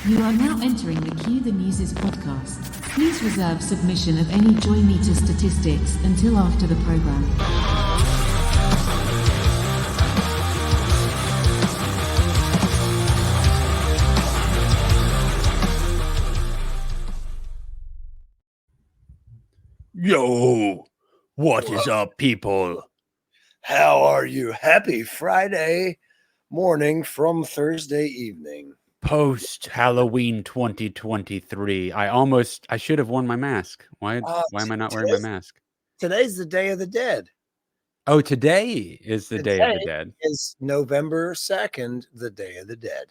You are now entering the Cue the Muses podcast. Please reserve submission of any joy meter statistics until after the program. Yo, what is up, people? How are you? Happy Friday morning from Thursday evening. Post Halloween 2023. I should have worn my mask. Why am I not wearing my mask? Today's the Day of the Dead. Oh, today is the Day of the Dead. Is November 2nd, the Day of the Dead.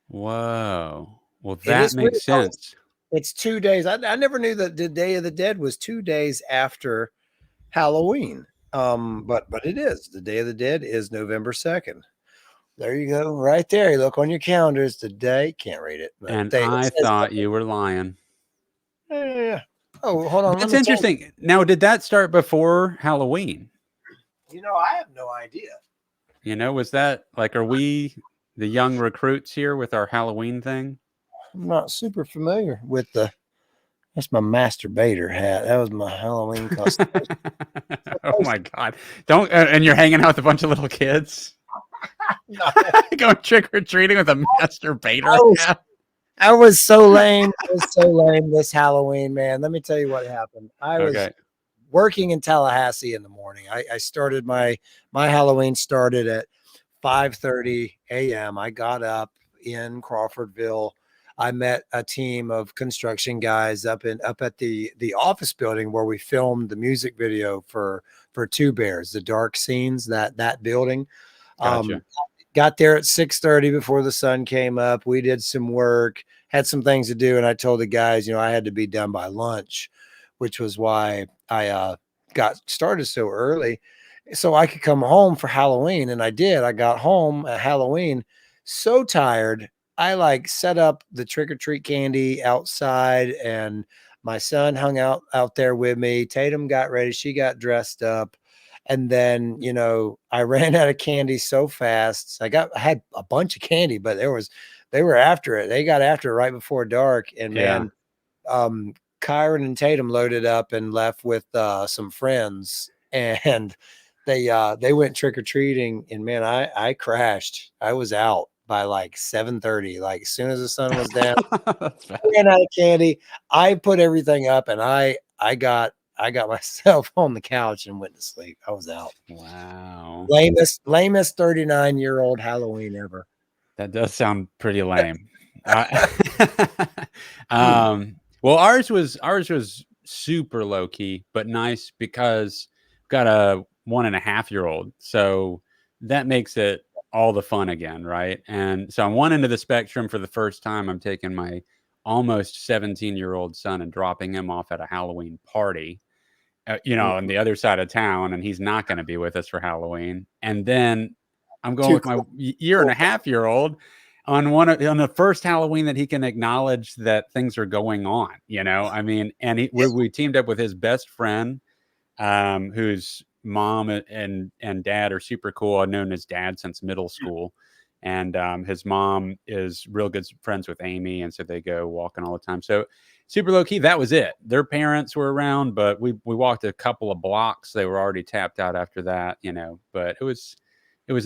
Whoa. Well, that makes sense. It's 2 days. I never knew that the Day of the Dead was 2 days after Halloween. But it is. The Day of the Dead is November 2nd. There you go. Right there. You look on your calendars today. Can't read it. And I thought you were lying. Yeah. Oh, hold on. That's interesting. Now, did that start before Halloween? I have no idea. Was that like, are we the young recruits here with our Halloween thing? I'm not super familiar with that's my masturbator hat. That was my Halloween costume. Oh my God. And you're hanging out with a bunch of little kids? No. Going trick-or-treating with a masturbator hat? I was so lame. I was so lame this Halloween, man. Let me tell you what happened. I was working in Tallahassee in the morning. I started my Halloween started at 5:30 a.m. I got up in Crawfordville. I met a team of construction guys up at the office building where we filmed the music video for Two Bears, the dark scenes, that building. Gotcha. Got there at 6:30 before the sun came up. We did some work, had some things to do, and I told the guys, I had to be done by lunch, which was why I got started so early so I could come home for Halloween. And I did. I got home at Halloween so tired. I set up the trick-or-treat candy outside, and my son hung out there with me. Tatum got ready. She got dressed up. And then, I ran out of candy so fast. I had a bunch of candy, but they were after it. They got after it right before dark. And man, Kyron and Tatum loaded up and left with some friends, and they went trick-or-treating, and man, I crashed. I was out by 7:30. As soon as the sun was down, I ran out of candy. I put everything up, and I got myself on the couch and went to sleep. I was out. Wow. Lamest 39-year-old Halloween ever. That does sound pretty lame. Well, ours was super low key, but nice because I've got a 1.5-year-old. So that makes it all the fun again, right? And so on one end of the spectrum, for the first time, I'm taking my almost 17-year-old son and dropping him off at a Halloween party, on the other side of town, and he's not going to be with us for Halloween. And then I'm going with my 1.5-year-old on the first Halloween that he can acknowledge that things are going on, and we teamed up with his best friend, whose mom and dad are super cool. I've known his dad since middle school, and his mom is real good friends with Amy, and so they go walking all the time. So super low key. That was it. Their parents were around, but we walked a couple of blocks. They were already tapped out after that, but it was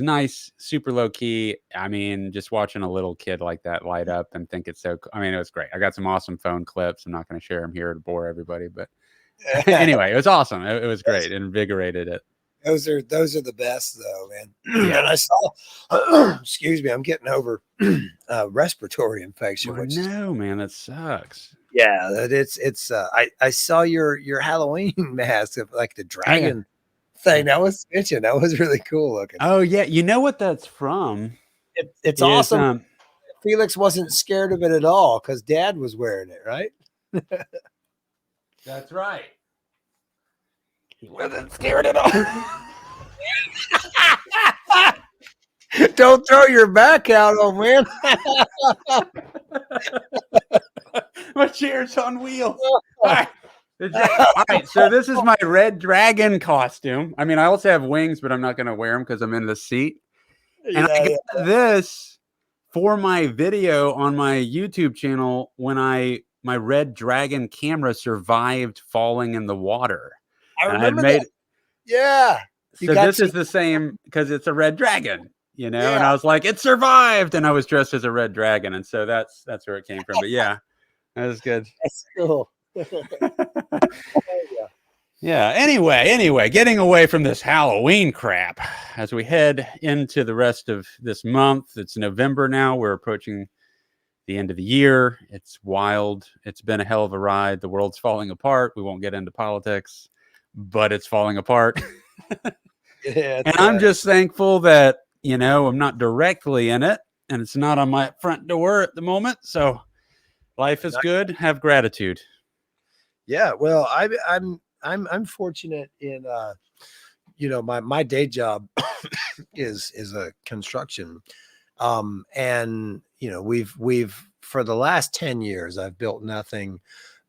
nice, super low key. I mean, just watching a little kid like that light up and think it's so cool. I mean, it was great. I got some awesome phone clips. I'm not going to share them here to bore everybody, but anyway, it was awesome. It was great. It invigorated it. Those are the best though, man. Yeah. And I saw, excuse me, I'm getting over respiratory infection. Man, that sucks. Yeah, it's I saw your Halloween mask of the dragon thing. That was itching. That was really cool looking. Oh yeah, you know what that's from? It's awesome. Felix wasn't scared of it at all because Dad was wearing it, right? That's right. He wasn't scared at all. Don't throw your back out, old man. My chair's on wheels. All right, so this is my red dragon costume. I mean, I also have wings, but I'm not going to wear them because I'm in the seat. And I got this for my video on my YouTube channel when my Red Dragon camera survived falling in the water. I And I had remember made that. Yeah. You so got this to, is the same because it's a red dragon, and yeah. I was like, it survived, and I was dressed as a red dragon, and so that's where it came from. But yeah, that was good. That's cool. Yeah. Anyway, getting away from this Halloween crap as we head into the rest of this month. It's November now. We're approaching the end of the year. It's wild. It's been a hell of a ride. The world's falling apart. We won't get into politics, but it's falling apart. Yeah, And I'm just thankful that, I'm not directly in it and it's not on my front door at the moment. So life is good. Have gratitude. Yeah. Well, I'm fortunate in, my day job is a construction. And we've for the last 10 years, I've built nothing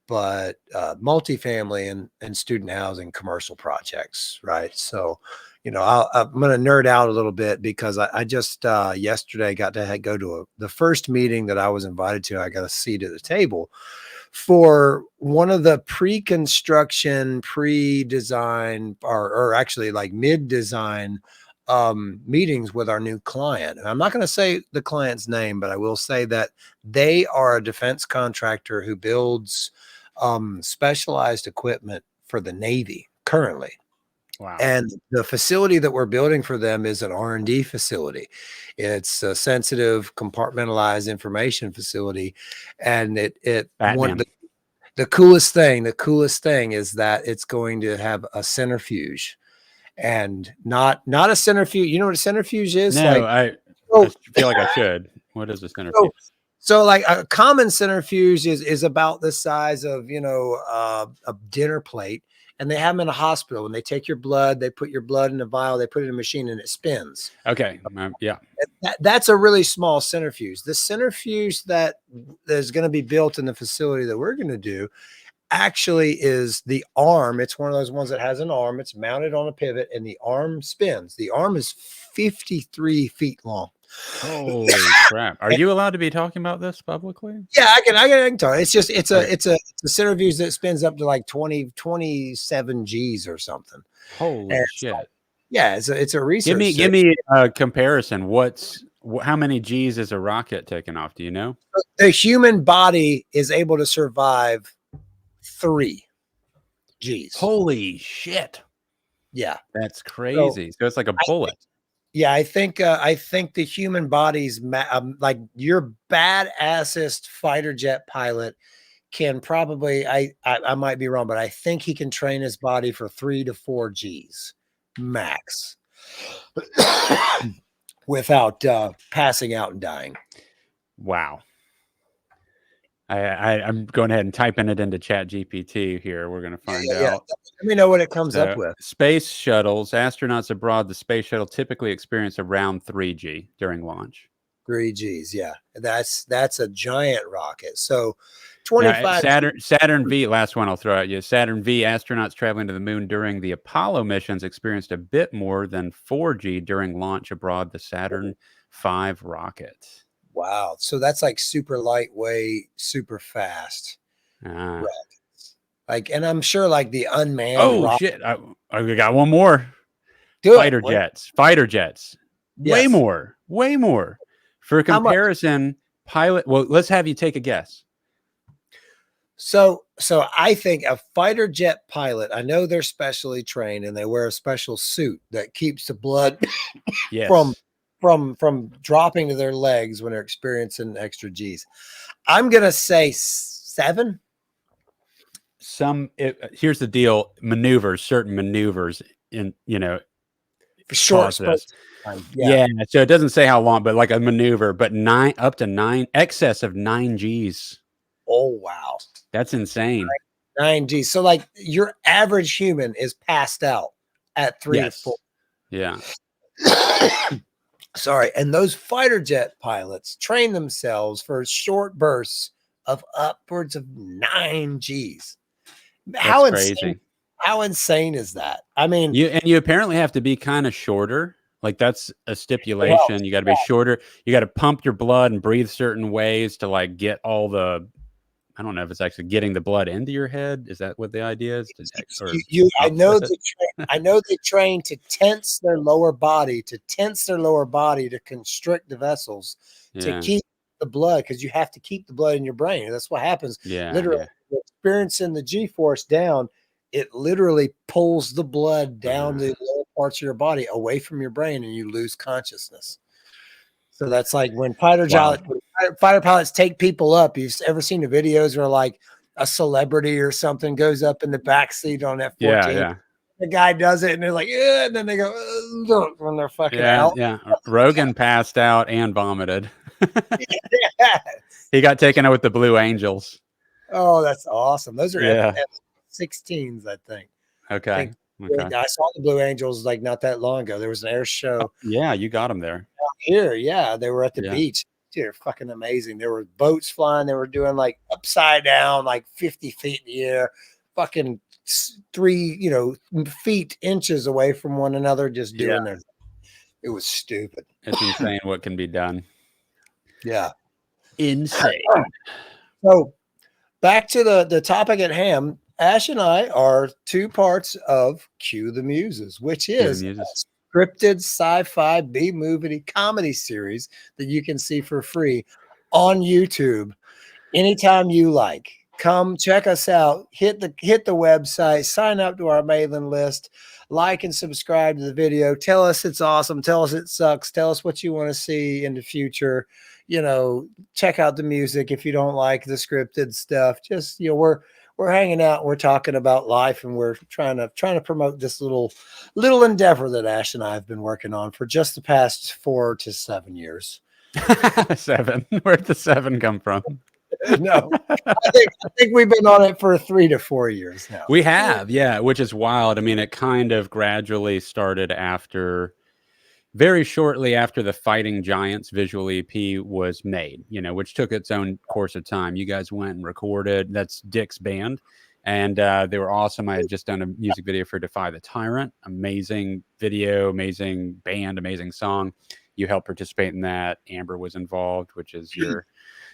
but multifamily and student housing commercial projects. Right. So, I'm going to nerd out a little bit because I just yesterday got to go to the first meeting that I was invited to. I got a seat at the table for one of the pre-construction, pre-design, or actually like mid-design meetings with our new client. And I'm not going to say the client's name, but I will say that they are a defense contractor who builds specialized equipment for the Navy currently. Wow. And the facility that we're building for them is an R&D facility. It's a sensitive, compartmentalized information facility. And the coolest thing is that it's going to have a centrifuge, and not a centrifuge. You know what a centrifuge is? No, I feel like I should. What is a centrifuge? So like a common centrifuge is about the size of, a dinner plate. And they have them in a hospital. When they take your blood, they put your blood in a vial, they put it in a machine, and it spins. Okay. Yeah. That's a really small centrifuge. The centrifuge that is going to be built in the facility that we're going to do actually is the arm. It's one of those ones that has an arm. It's mounted on a pivot, and the arm spins. The arm is 53 feet long. Holy crap! Are you allowed to be talking about this publicly? Yeah, I can talk. It's a centrifuge that spins up to like 27 G's or something. Holy shit! Yeah, it's a research. Give me a comparison. How many G's is a rocket taking off? Do you know? The human body is able to survive 3 G's. Holy shit! Yeah, that's crazy. So it's like a bullet. Yeah, I think the human body's like your badassest fighter jet pilot can probably, I might be wrong, but I think he can train his body for 3 to 4 G's max without passing out and dying. Wow. I'm going ahead and typing it into Chat GPT here. We're going to find out. Let me know what it comes up with. Space shuttles, astronauts aboard the space shuttle typically experience around 3G during launch. 3 Gs, yeah. That's a giant rocket. So 25 now, Saturn V, last one I'll throw at you. Saturn V astronauts traveling to the moon during the Apollo missions experienced a bit more than 4G during launch aboard the Saturn V rocket. Wow. So that's like super lightweight, super fast. Rockets. Like, and I'm sure like the unmanned. Oh, shit. I got one more. Fighter jets. Yes. Way more. For comparison, pilot. Well, let's have you take a guess. So I think a fighter jet pilot, I know they're specially trained and they wear a special suit that keeps the blood from dropping to their legs when they're experiencing extra G's. I'm going to say 7. Here's the deal. Certain maneuvers in, for sure. Yeah. So it doesn't say how long, but like a maneuver, but excess of 9 G's. Oh, wow. That's insane. 9 G's. So like your average human is passed out at 3 to 4. Yeah. Sorry. And those fighter jet pilots train themselves for short bursts of upwards of 9 G's. Crazy. How insane is that? I mean, you apparently have to be kind of shorter. Like that's a stipulation. You got to be shorter. You got to pump your blood and breathe certain ways to like get all the. I don't know if it's actually getting the blood into your head. Is that what the idea is? Or I know opposite? I know they train to tense their lower body, to constrict the vessels, to Yeah. keep the blood, because you have to keep the blood in your brain. That's what happens. Yeah. Literally, Yeah. experiencing the G-force down, it literally pulls the blood down the lower parts of your body away from your brain, and you lose consciousness. So that's like when fighter pilots take people up. You've ever seen the videos where like a celebrity or something goes up in the back seat on F-14? Yeah. Yeah. The guy does it, and they're like, yeah, and then they go when they're fucking out. Yeah. Rogan passed out and vomited. Yeah. He got taken out with the Blue Angels. Oh, that's awesome. Those are Yeah. F-16s, I think. Okay. I saw the Blue Angels like not that long ago. There was an air show. Yeah, you got them there. Here, yeah, they were at the beach. Dude, they're fucking amazing. There were boats flying. They were doing like upside down, like 50 feet in the air, fucking 3 feet, inches away from one another, just doing their. It was stupid. It's insane what can be done. Yeah, insane. So back to the topic at hand. Ash and I are 2 parts of Cue the Muses, which is a scripted sci-fi B-movie comedy series that you can see for free on YouTube anytime you like. Come check us out. Hit the website. Sign up to our mailing list. Like and subscribe to the video. Tell us it's awesome. Tell us it sucks. Tell us what you want to see in the future. Check out the music if you don't like the scripted stuff. Just we're hanging out, we're talking about life, and we're trying to promote this little endeavor that Ash and I have been working on for just the past 4 to 7 years. 7. Where'd the 7 come from? No, I think we've been on it for 3 to 4 years now. We have, yeah, which is wild. I mean, it kind of gradually started very shortly after the Fighting Giants visual EP was made, which took its own course of time. You guys went and recorded. That's Dick's band. And they were awesome. I had just done a music video for Defy the Tyrant. Amazing video, amazing band, amazing song. You helped participate in that. Amber was involved, which is your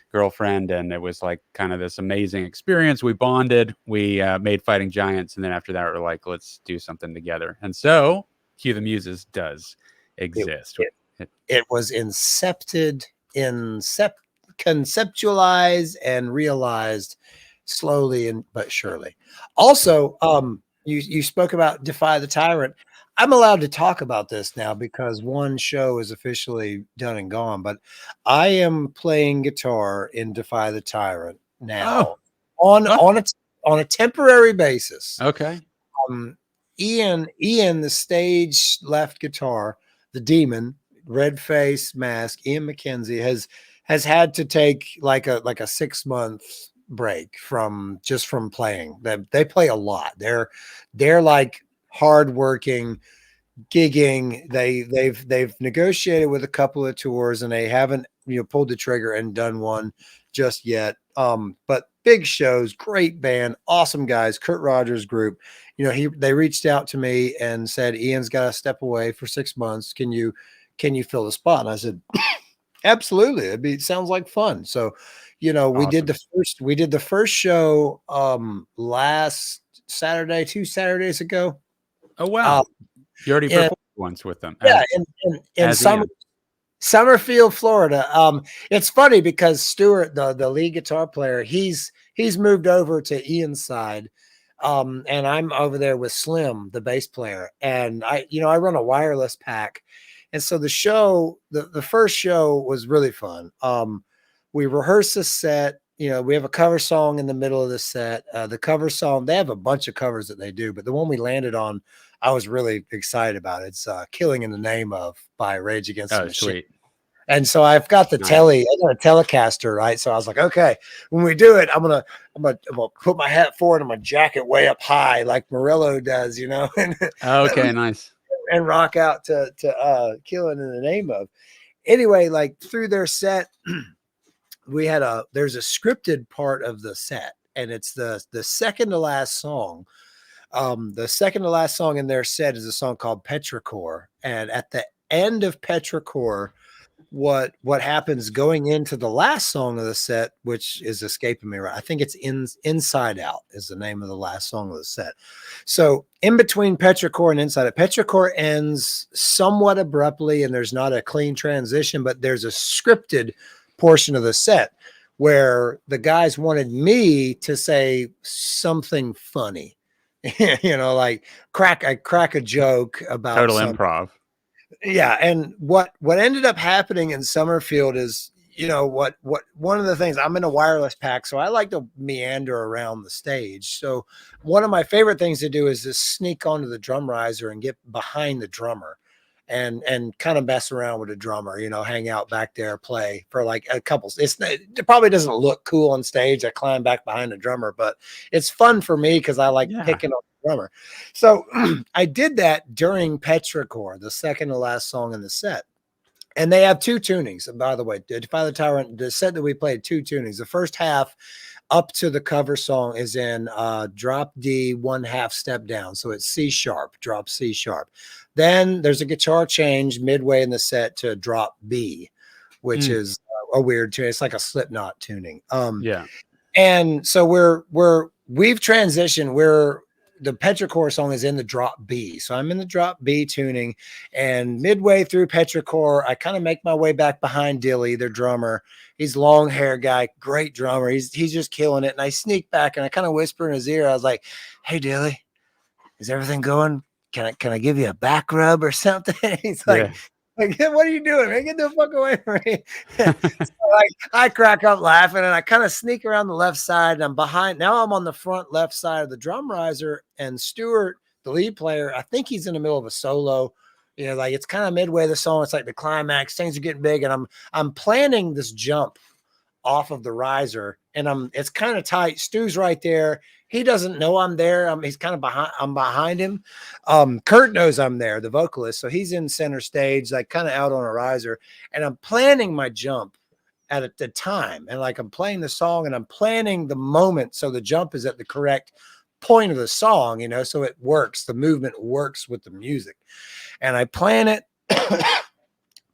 girlfriend. And it was like kind of this amazing experience. We bonded. We made Fighting Giants. And then after that, we're like, let's do something together. And so Cue the Muses does exist. It was conceptualized and realized slowly but surely. Also, you spoke about Defy the Tyrant. I'm allowed to talk about this now because one show is officially done and gone, but I am playing guitar in Defy the Tyrant now on a temporary basis. Okay. Ian, the stage left guitar, the demon, red face mask, Ian McKenzie has had to take like a 6-month break from playing. They play a lot. They're like hardworking, gigging. They've negotiated with a couple of tours and they haven't pulled the trigger and done one just yet. But big shows, great band, awesome guys. Kurt Rogers Group. They reached out to me and said, Ian's got to step away for 6 months. Can you fill the spot? And I said, absolutely. It sounds like fun. So, awesome. we did the first show last Saturday, 2 Saturdays ago. Oh, wow. You already performed once with them. Yeah. In Summerfield, Florida. It's funny because Stuart, the lead guitar player, he's moved over to Ian's side. And I'm over there with Slim, the bass player, and I run a wireless pack. And so the show, the first show was really fun. We rehearsed a set, we have a cover song in the middle of the set. The cover song, they have a bunch of covers that they do, but the one we landed on, I was really excited about. It's Killing in the Name Of by Rage Against the Machine. Sweet. And so I've got the I got a Telecaster, right? So I was like, okay, when we do it, I'm gonna put my hat forward and my jacket way up high, like Morello does, and okay, nice, and rock out to Killing in the Name Of. Anyway, like through their set, there's a scripted part of the set, and it's the second to last song. The second to last song in their set is a song called Petrichor, and at end of Petrichor, what happens going into the last song of the set, which is escaping me right. I think it's Inside Out is the name of the last song of the set. So in between Petrichor and Inside Out, Petrichor ends somewhat abruptly and there's not a clean transition, but there's a scripted portion of the set where the guys wanted me to say something funny, like crack a joke about Total something. improv. Yeah, and what ended up happening in Summerfield is, what one of the things, I'm in a wireless pack, so I like to meander around the stage. So one of my favorite things to do is just sneak onto the drum riser and get behind the drummer and kind of mess around with the drummer, hang out back there, play for like a couple. It probably doesn't look cool on stage. I climb back behind the drummer, but it's fun for me because I like picking up the drummer. So I did that during Petrichor, the second to last song in the set. And they have two tunings. And by the way, Defy the Tyrant, the set that we played, two tunings. The first half up to the cover song is in drop D, 1/2 step down. So it's C sharp, drop C sharp. Then there's a guitar change midway in the set to drop B, which is a weird tune. It's like a Slipknot tuning. And so we've transitioned. The Petrichor song is in the drop B. So I'm in the drop B tuning, and midway through Petrichor, I kind of make my way back behind Dilly, their drummer. He's a long hair guy, great drummer. He's just killing it. And I sneak back and I kind of whisper in his ear. I was like, "Hey Dilly, is everything going? Can I give you a back rub or something?" He's like, "What are you doing, man? Get the fuck away from me." So I crack up laughing and I kind of sneak around the left side, and I'm behind. Now I'm on the front left side of the drum riser, and Stuart, the lead player, I think he's in the middle of a solo. It's kind of midway of the song. It's like the climax. Things are getting big, and I'm planning this jump off of the riser, and it's kind of tight. Stu's right there. He doesn't know I'm there. He's kind of behind. I'm behind him. Kurt knows I'm there, the vocalist. So he's in center stage, like kind of out on a riser. And I'm planning my jump at the time. And like I'm playing the song and I'm planning the moment. So the jump is at the correct point of the song, so it works. The movement works with the music. And I plan it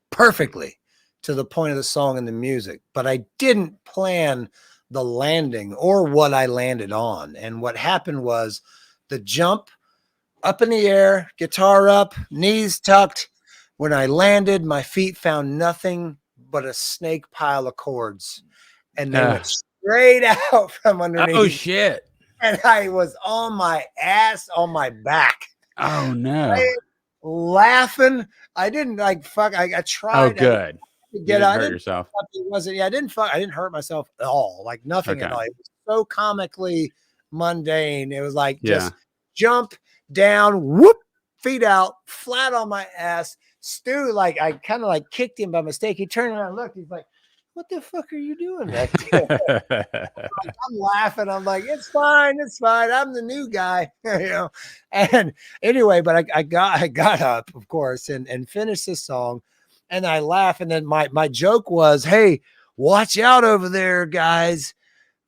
perfectly to the point of the song and the music. But I didn't plan the landing or what I landed on. And what happened was the jump up in the air, guitar up, knees tucked. When I landed, my feet found nothing but a snake pile of chords, and they went straight out from underneath. Oh shit. And I was on my ass, on my back. Oh no. Laughing. I didn't I tried. Oh good. Get out. Hurt yourself. I didn't hurt myself at all. Like nothing at all. It was so comically mundane. It was like just jump down, whoop, feet out, flat on my ass. Stu, I kind of kicked him by mistake. He turned around and looked. He's like, "What the fuck are you doing back there?" I'm laughing. I'm like, "It's fine. It's fine. I'm the new guy." And anyway, but I got up, of course, and finished this song. And I laugh. And then my joke was, "Hey, watch out over there, guys.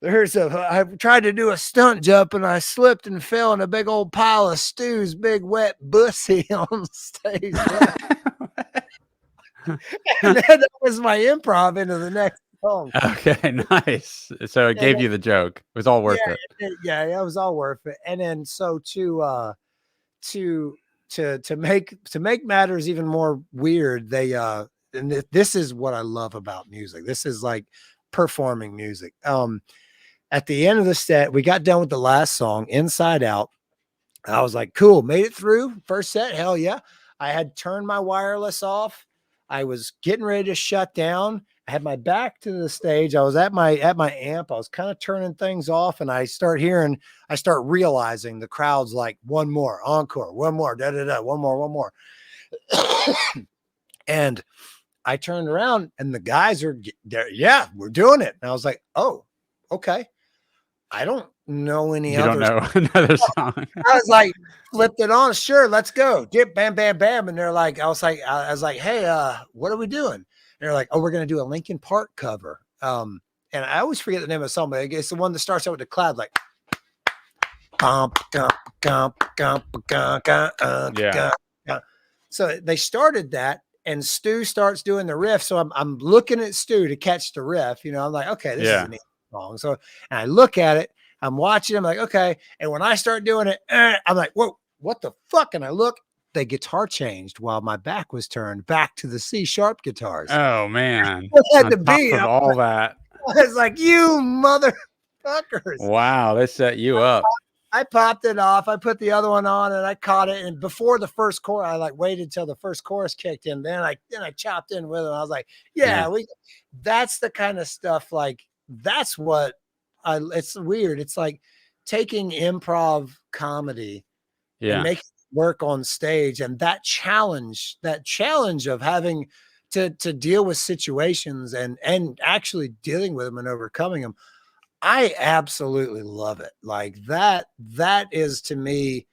I tried to do a stunt jump and I slipped and fell in a big old pile of Stu's big wet bussy on stage." And then that was my improv into the next song. Okay, nice. So it gave you the joke. It was all worth it. Yeah, it was all worth it. And then so to make matters even more weird, they and this is what I love about music. This is like performing music. At the end of the set, we got done with the last song, Inside Out. I was like, cool, made it through first set. Hell yeah. I had turned my wireless off. I was getting ready to shut down. I had my back to the stage. I was at my amp. I was kind of turning things off, and I start realizing the crowd's like, one more, encore, one more, da-da-da, one more. And I turned around and the guys are there. Yeah, we're doing it. And I was like, oh, okay. I don't know any other. You don't know another song. I was like, flipped it on. Sure, let's go. Dip, bam, bam, bam. And they're like, I was like, hey, what are we doing? And they're like, oh, we're going to do a Linkin Park cover. And I always forget the name of the song, but it's the one that starts out with the cloud, like, yeah. So they started that. and Stu starts doing the riff. So I'm looking at Stu to catch the riff. You know, I'm like, okay, this is an easy song. So and I look at it, I'm watching, I'm like, okay. And when I start doing it, I'm like, whoa, what the fuck? And I look, the guitar changed while my back was turned back to the C sharp guitars. Oh man. It had On to top be of all that. I was like, you motherfuckers. Wow, they set you up. I popped it off. I put the other one on and I caught it. And before the first chorus, I like waited till the first chorus kicked in. Then I chopped in with it. I was like, yeah, that's the kind of stuff. Like, that's what it's weird. It's like taking improv comedy and making it work on stage. And that challenge of having to deal with situations and actually dealing with them and overcoming them. I absolutely love it. Like that is, to me,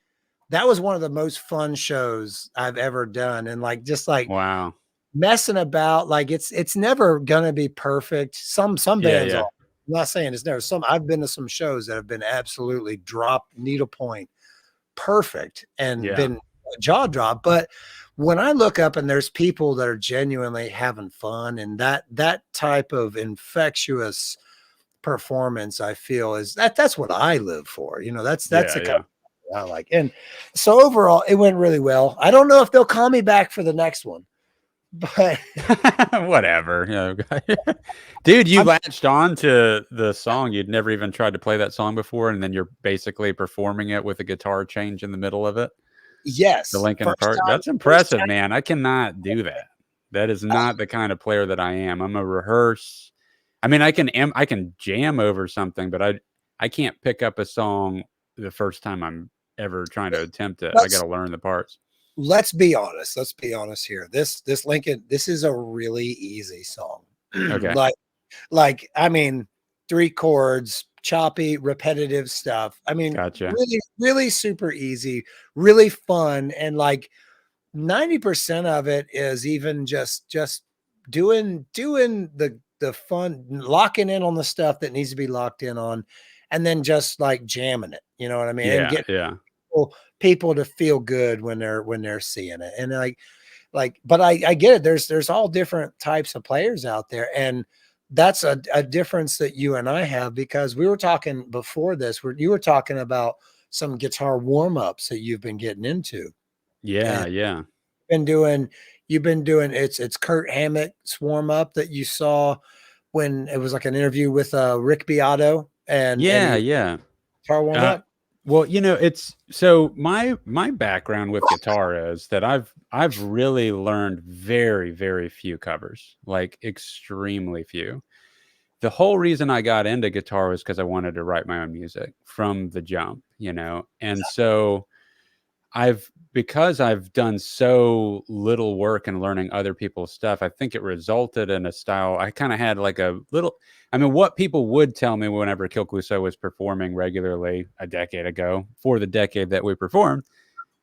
that was one of the most fun shows I've ever done. And like, just like, wow, messing about, like it's never going to be perfect. Some bands are. I'm not saying it's never. I've been to some shows that have been absolutely drop needlepoint perfect and been jaw drop. But when I look up and there's people that are genuinely having fun, and that type of infectious performance, I feel that's what I live for. You know, that's the kind of I like. And so overall it went really well. I don't know if they'll call me back for the next one, but whatever. Dude, you latched on to the song. You'd never even tried to play that song before, and then you're basically performing it with a guitar change in the middle of it. Yes, the Linkin Park. That's impressive, man. I cannot do that. That is not the kind of player that I am. I'm a rehearse. I mean, I can jam over something, but I can't pick up a song the first time I'm ever trying to attempt it. I got to learn the parts. Let's be honest. Let's be honest here. This Lincoln, this is a really easy song. Okay. like I mean, 3 chords, choppy, repetitive stuff. I mean, really, really super easy, really fun, and like 90% of it is even just doing the fun, locking in on the stuff that needs to be locked in on, and then just like jamming it. You know what I mean? And get people to feel good when they're seeing it. And like, but I get it. There's all different types of players out there, and that's a difference that you and I have, because we were talking before this, where you were talking about some guitar warm-ups that you've been getting into. Yeah. You've been doing it's Kurt Hammock's warm-up that you saw when it was like an interview with Rick Beato and guitar warm-up. Well, it's so my background with guitar is that I've really learned very, very few covers, like extremely few. The whole reason I got into guitar was because I wanted to write my own music from the jump, and so because I've done so little work in learning other people's stuff, I think it resulted in a style. I kind of had like a little, what people would tell me whenever Kill Clouseau was performing regularly a decade ago, for the decade that we performed,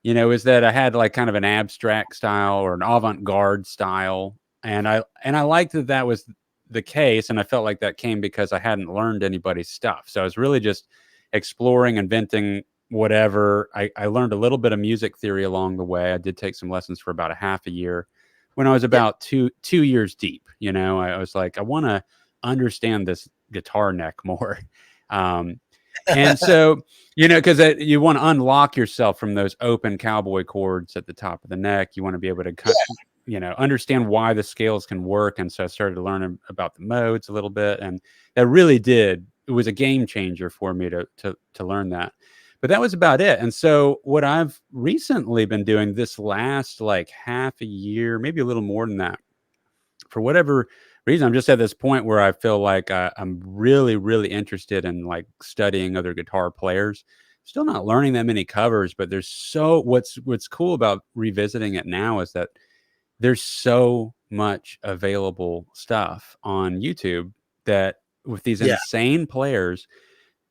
is that I had like kind of an abstract style or an avant-garde style. And I liked that was the case. And I felt like that came because I hadn't learned anybody's stuff. So I was really just exploring, inventing whatever. I learned a little bit of music theory along the way. I did take some lessons for about a half a year when I was about two years deep. I was like, I want to understand this guitar neck more. And so, because you want to unlock yourself from those open cowboy chords at the top of the neck. You want to be able to cut, understand why the scales can work. And so I started to learn about the modes a little bit, and that really it was a game changer for me to learn that. But that was about it. And so what I've recently been doing this last like half a year, maybe a little more than that, for whatever reason, I'm just at this point where I feel like I'm really, really interested in like studying other guitar players. Still not learning that many covers, but there's what's cool about revisiting it now is that there's so much available stuff on YouTube that with these insane players.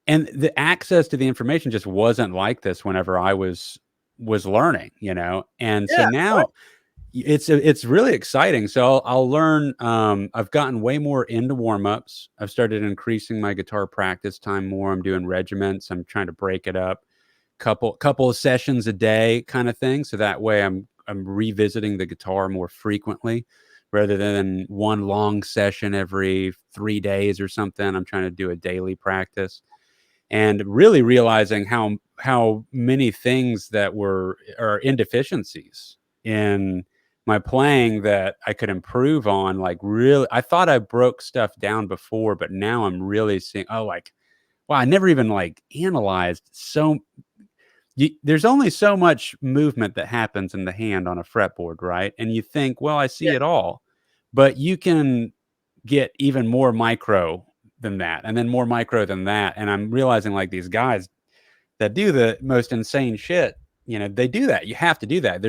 And the access to the information just wasn't like this whenever I was learning, and so now it's really exciting. So I'll learn. I've gotten way more into warm-ups. I've started increasing my guitar practice time more. I'm doing regiments. I'm trying to break it up, couple of sessions a day kind of thing. So that way I'm I'm revisiting the guitar more frequently rather than one long session every 3 days or something. I'm trying to do a daily practice, and really realizing how many things that are inefficiencies in my playing that I could improve on. Like, really, I thought I broke stuff down before, but now I'm really seeing, oh, like, wow, I never even like analyzed. There's only so much movement that happens in the hand on a fretboard, right? And you think, well, I see Yeah. it all, but you can get even more micro than that, and then more micro than that. And I'm realizing, like, these guys that do the most insane shit, they do that. You have to do that. If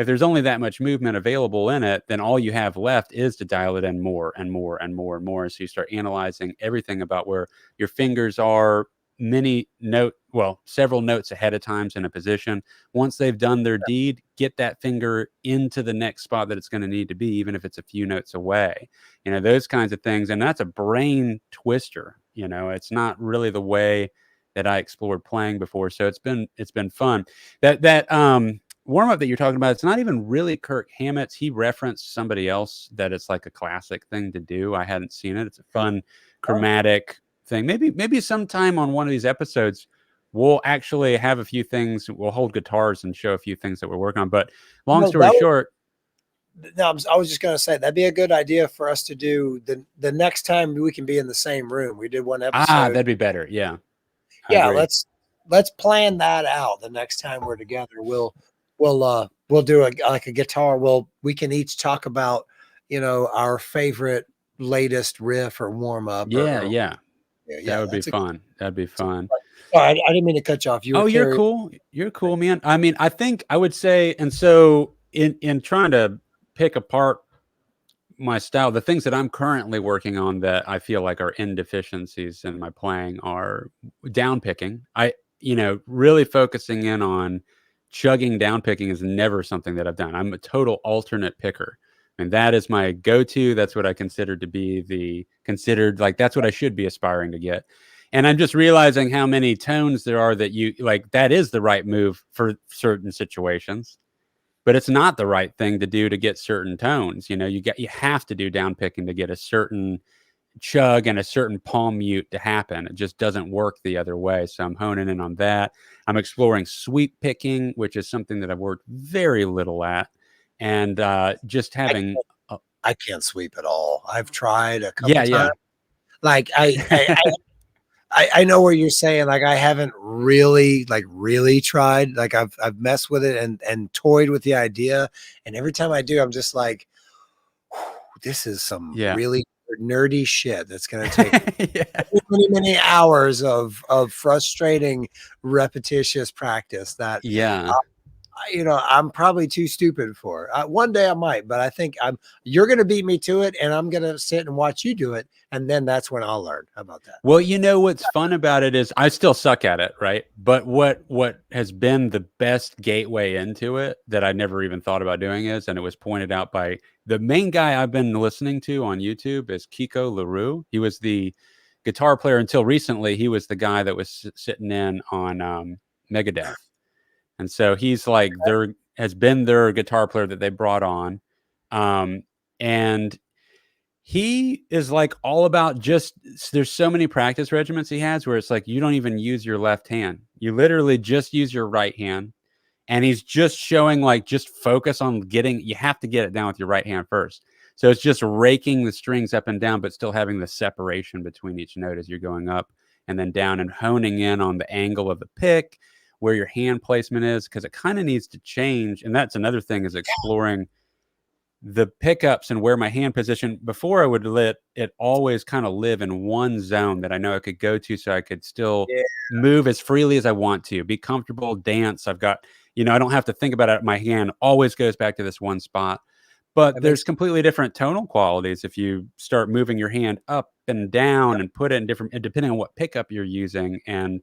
there's only that much movement available in it, then all you have left is to dial it in more and more and more and more. So you start analyzing everything about where your fingers are several notes ahead of times in a position. Once they've done their deed, get that finger into the next spot that it's going to need to be, even if it's a few notes away, those kinds of things. And that's a brain twister. It's not really the way that I explored playing before. So it's been fun. That warm up that you're talking about, it's not even really Kirk Hammett's. He referenced somebody else that it's like a classic thing to do. I hadn't seen it. It's a fun chromatic thing. Maybe sometime on one of these episodes we'll actually have a few things. We'll hold guitars and show a few things that we're working on. But long story short. No, I was just going to say that'd be a good idea for us to do the next time we can be in the same room. We did one episode. That'd be better. Yeah. Yeah. Let's plan that out. The next time we're together, we'll do a guitar. We can each talk about, our favorite latest riff or warm up. Yeah. That would be fun. That'd be fun. Oh, I didn't mean to cut you off. You're cool. You're cool, man. I mean, I think I would say, and so in trying to pick apart my style, the things that I'm currently working on that I feel like are indeficiencies in my playing are down picking. Really focusing in on chugging down picking is never something that I've done. I'm a total alternate picker. And that is my go-to. That's what I consider to be that's what I should be aspiring to get. And I'm just realizing how many tones there are that that is the right move for certain situations, but it's not the right thing to do to get certain tones. You have to do down picking to get a certain chug and a certain palm mute to happen. It just doesn't work the other way. So I'm honing in on that. I'm exploring sweep picking, which is something that I've worked very little at. And just having, I can't sweep at all. I've tried a couple times. Yeah. Like I know where you're saying, like, I haven't really tried. Like I've messed with it and toyed with the idea. And every time I do, I'm just like, this is some really nerdy shit that's going to take many hours of frustrating, repetitious practice that, I'm probably too stupid for. One day I might, but I think you're going to beat me to it, and I'm going to sit and watch you do it, and then that's when I'll learn. How about that? Well, what's fun about it is I still suck at it, right? But what has been the best gateway into it that I never even thought about doing and it was pointed out by the main guy I've been listening to on YouTube is Kiko LaRue. He was the guitar player until recently. He was the guy that was sitting in on Megadeth. And so he's like has been their guitar player that they brought on. And he is like all about there's so many practice regimens he has where it's like you don't even use your left hand. You literally just use your right hand. And he's just showing just focus on you have to get it down with your right hand first. So it's just raking the strings up and down, but still having the separation between each note as you're going up and then down, and honing in on the angle of the pick, where your hand placement is, because it kind of needs to change. And that's another thing, is exploring the pickups and where my hand position. Before, I would let it always kind of live in one zone that I know I could go to, so I could still move as freely as I want to, be comfortable, dance. I've got, I don't have to think about it. My hand always goes back to this one spot. But there's completely different tonal qualities if you start moving your hand up and down and put it in different, depending on what pickup you're using. And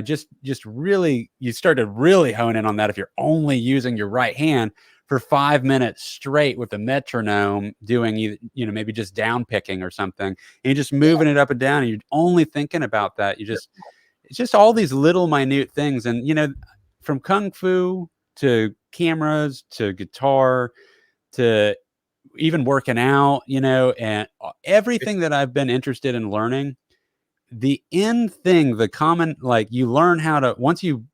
just really, you start to really hone in on that if you're only using your right hand for 5 minutes straight with a metronome, doing maybe just down picking or something, and you're just moving it up and down, and you're only thinking about that. It's just all these little minute things. And from Kung Fu to cameras to guitar to even working out, you know, and everything that I've been interested in learning, the end thing, the common, like you learn how to, once you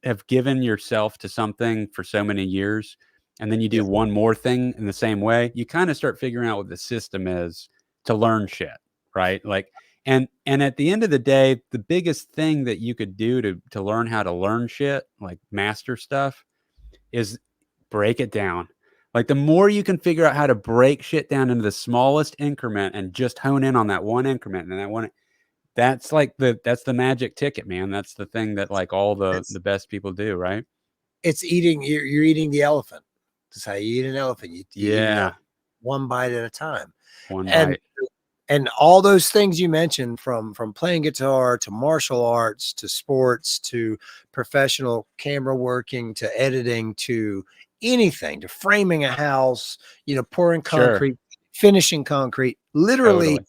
have given yourself to something for so many years, and then you do one more thing in the same way, you kind of start figuring out what the system is to learn shit, right? Like, and at the end of the day, the biggest thing that you could do to learn how to learn shit, like master stuff, is break it down. Like the more you can figure out how to break shit down into the smallest increment and just hone in on that one increment and that one, that's like that's the magic ticket, man. That's the thing that like all the best people do, right? It's eating, you're eating the elephant. That's how you eat an elephant. You eat an elephant one bite at a time. One And bite. and all those things you mentioned, from playing guitar to martial arts to sports to professional camera working to editing to anything, to framing a house, you know, pouring concrete, finishing concrete, literally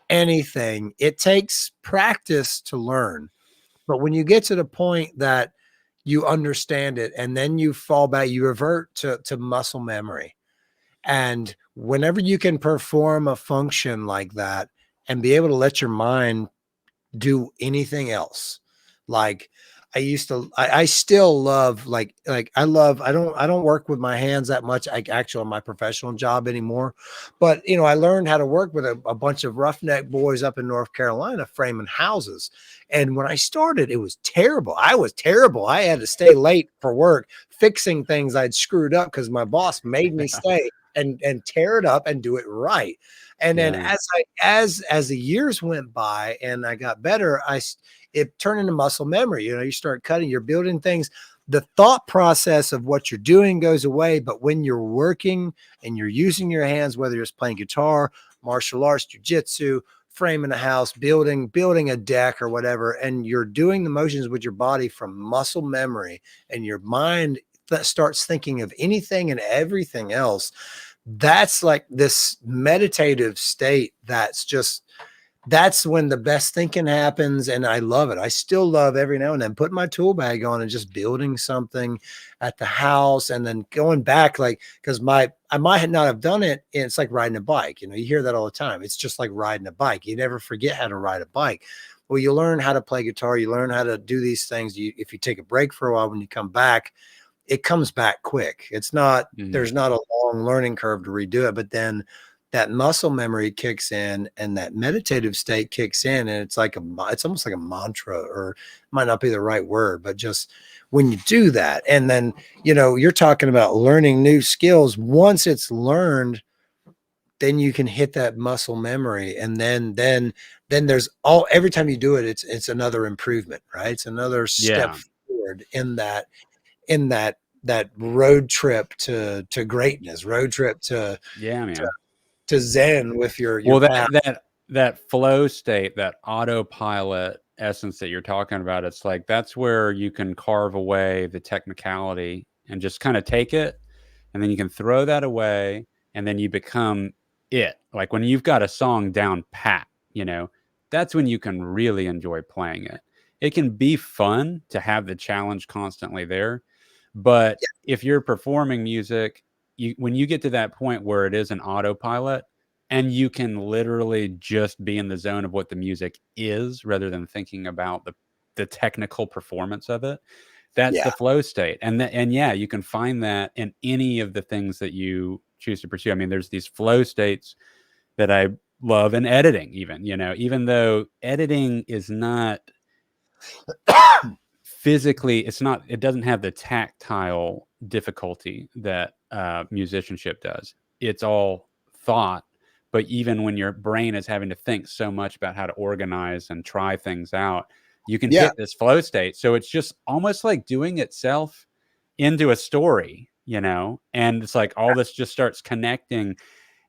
anything. It takes practice to learn. But when you get to the point that you understand it and then you fall back, you revert to muscle memory. And whenever you can perform a function like that and be able to let your mind do anything else, like I still love, I don't work with my hands that much. I actually on my professional job anymore, but you know, I learned how to work with a bunch of roughneck boys up in North Carolina framing houses. And when I started, it was terrible. I was terrible. I had to stay late for work fixing things I'd screwed up because my boss made me stay and tear it up and do it right. And then as the years went by and I got better, it turned into muscle memory. You know, you start cutting, you're building things. The thought process of what you're doing goes away. But when you're working and you're using your hands, whether you're playing guitar, martial arts, jujitsu, framing a house, building a deck or whatever, and you're doing the motions with your body from muscle memory, and your mind that starts thinking of anything and everything else, that's like this meditative state. That's when the best thinking happens. And I love it. I still love every now and then putting my tool bag on and just building something at the house and then going back, like, because I might not have done it. And it's like riding a bike. You know, you hear that all the time. It's just like riding a bike. You never forget how to ride a bike. Well, you learn how to play guitar. You learn how to do these things. If you take a break for a while, when you come back, it comes back quick. It's not, there's not a long learning curve to redo it, but then that muscle memory kicks in and that meditative state kicks in. And it's almost like a mantra, or it might not be the right word, but just when you do that, and then, you know, you're talking about learning new skills. Once it's learned, then you can hit that muscle memory. And then there's every time you do it, it's another improvement, right? It's another step forward in that road trip to greatness, road trip to Zen with your that flow state, that autopilot essence that you're talking about. It's like, that's where you can carve away the technicality and just kind of take it, and then you can throw that away, and then you become it. Like when you've got a song down pat, you know, that's when you can really enjoy playing it. It can be fun to have the challenge constantly there, but if you're performing music, when you get to that point where it is an autopilot and you can literally just be in the zone of what the music is rather than thinking about the technical performance of it, that's the flow state. And you can find that in any of the things that you choose to pursue. I mean, there's these flow states that I love in editing, even, you know, even though editing is not physically, it doesn't have the tactile difficulty that musicianship does. It's all thought. But even when your brain is having to think so much about how to organize and try things out, you can hit this flow state. So it's just almost like doing itself into a story, you know, and it's like all this just starts connecting,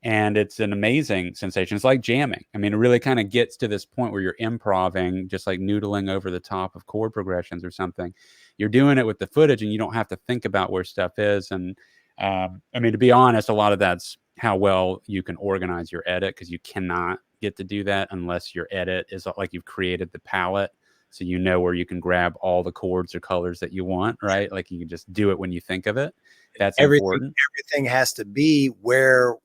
and it's an amazing sensation. It's like jamming. I mean, it really kind of gets to this point where you're improvising, just like noodling over the top of chord progressions or something. You're doing it with the footage, and you don't have to think about where stuff is. And I mean, to be honest, a lot of that's how well you can organize your edit, because you cannot get to do that unless your edit is like you've created the palette so you know where you can grab all the chords or colors that you want, right? Like you can just do it when you think of it. That's important. Everything has to be where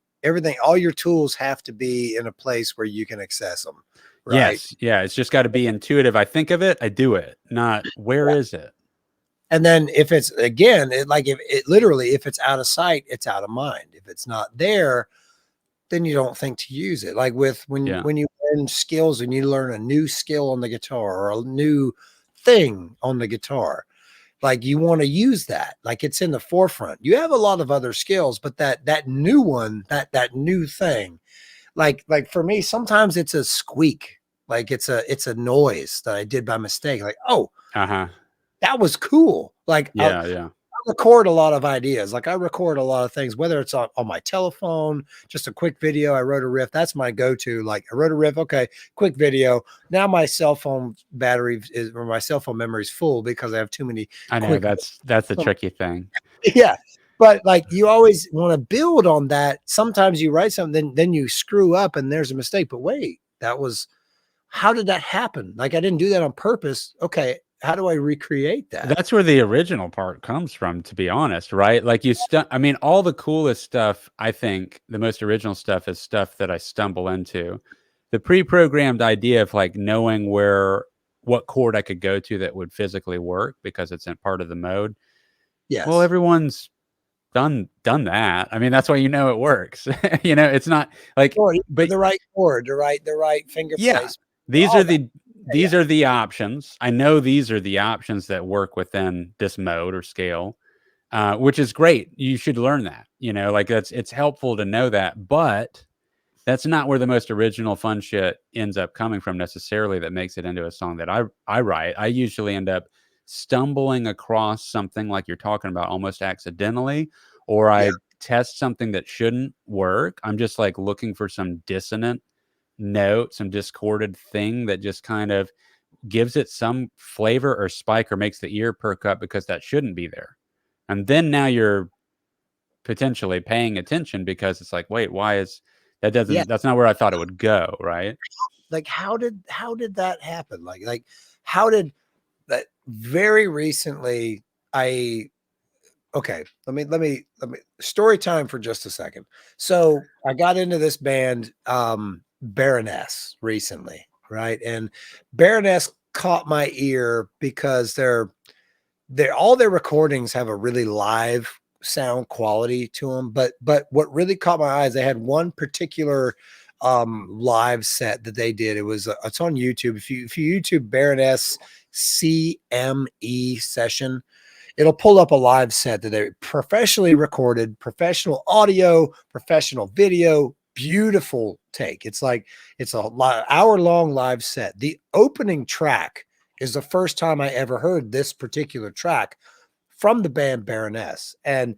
all your tools have to be in a place where you can access them. Right. Yes. Yeah. It's just got to be intuitive. I think of it, I do it, not where is it? And then if it's again, if it's out of sight, it's out of mind. If it's not there, then you don't think to use it. Like when you learn skills and you learn a new skill on the guitar or a new thing on the guitar, like you want to use that, like it's in the forefront. You have a lot of other skills, but that new one, that new thing, like for me, sometimes it's a squeak, like it's a noise that I did by mistake. Like, oh, that was cool. Like, I record a lot of ideas. Like I record a lot of things, whether it's on my telephone, just a quick video. I wrote a riff. That's my go-to. Like I wrote a riff. Okay. Quick video. Now my cell phone battery or my cell phone memory is full because I have too many. I know that's the tricky thing. Yeah. But like you always want to build on that. Sometimes you write something, then you screw up and there's a mistake. But wait, how did that happen? Like I didn't do that on purpose. Okay. How do I recreate that? That's where the original part comes from, to be honest, right? Like I mean, all the coolest stuff, I think the most original stuff is stuff that I stumble into. The pre-programmed idea of like knowing what chord I could go to that would physically work because it's in part of the mode. Yes. Well, everyone's done that. I mean, that's why you know it works. It's not like but the right chord, the right finger place. These are the options. I know these are the options that work within this mode or scale, which is great. You should learn that, like it's helpful to know that, but that's not where the most original fun shit ends up coming from necessarily that makes it into a song that I write. I usually end up stumbling across something like you're talking about almost accidentally, or I test something that shouldn't work. I'm just like looking for some dissonant note, some discorded thing that just kind of gives it some flavor or spike or makes the ear perk up because that shouldn't be there. And then now you're potentially paying attention because it's like, wait, why is that that's not where I thought it would go, right? Like how did that happen? Like how did that very recently let me story time for just a second. So I got into this band Baroness recently, right? And Baroness caught my ear because all their recordings have a really live sound quality to them. But what really caught my eyes, they had one particular live set that they did. It's on YouTube. If you YouTube Baroness CME session, it'll pull up a live set that they professionally recorded, professional audio, professional video, beautiful take. It's an hour-long live set. The opening track is the first time I ever heard this particular track from the band Baroness, and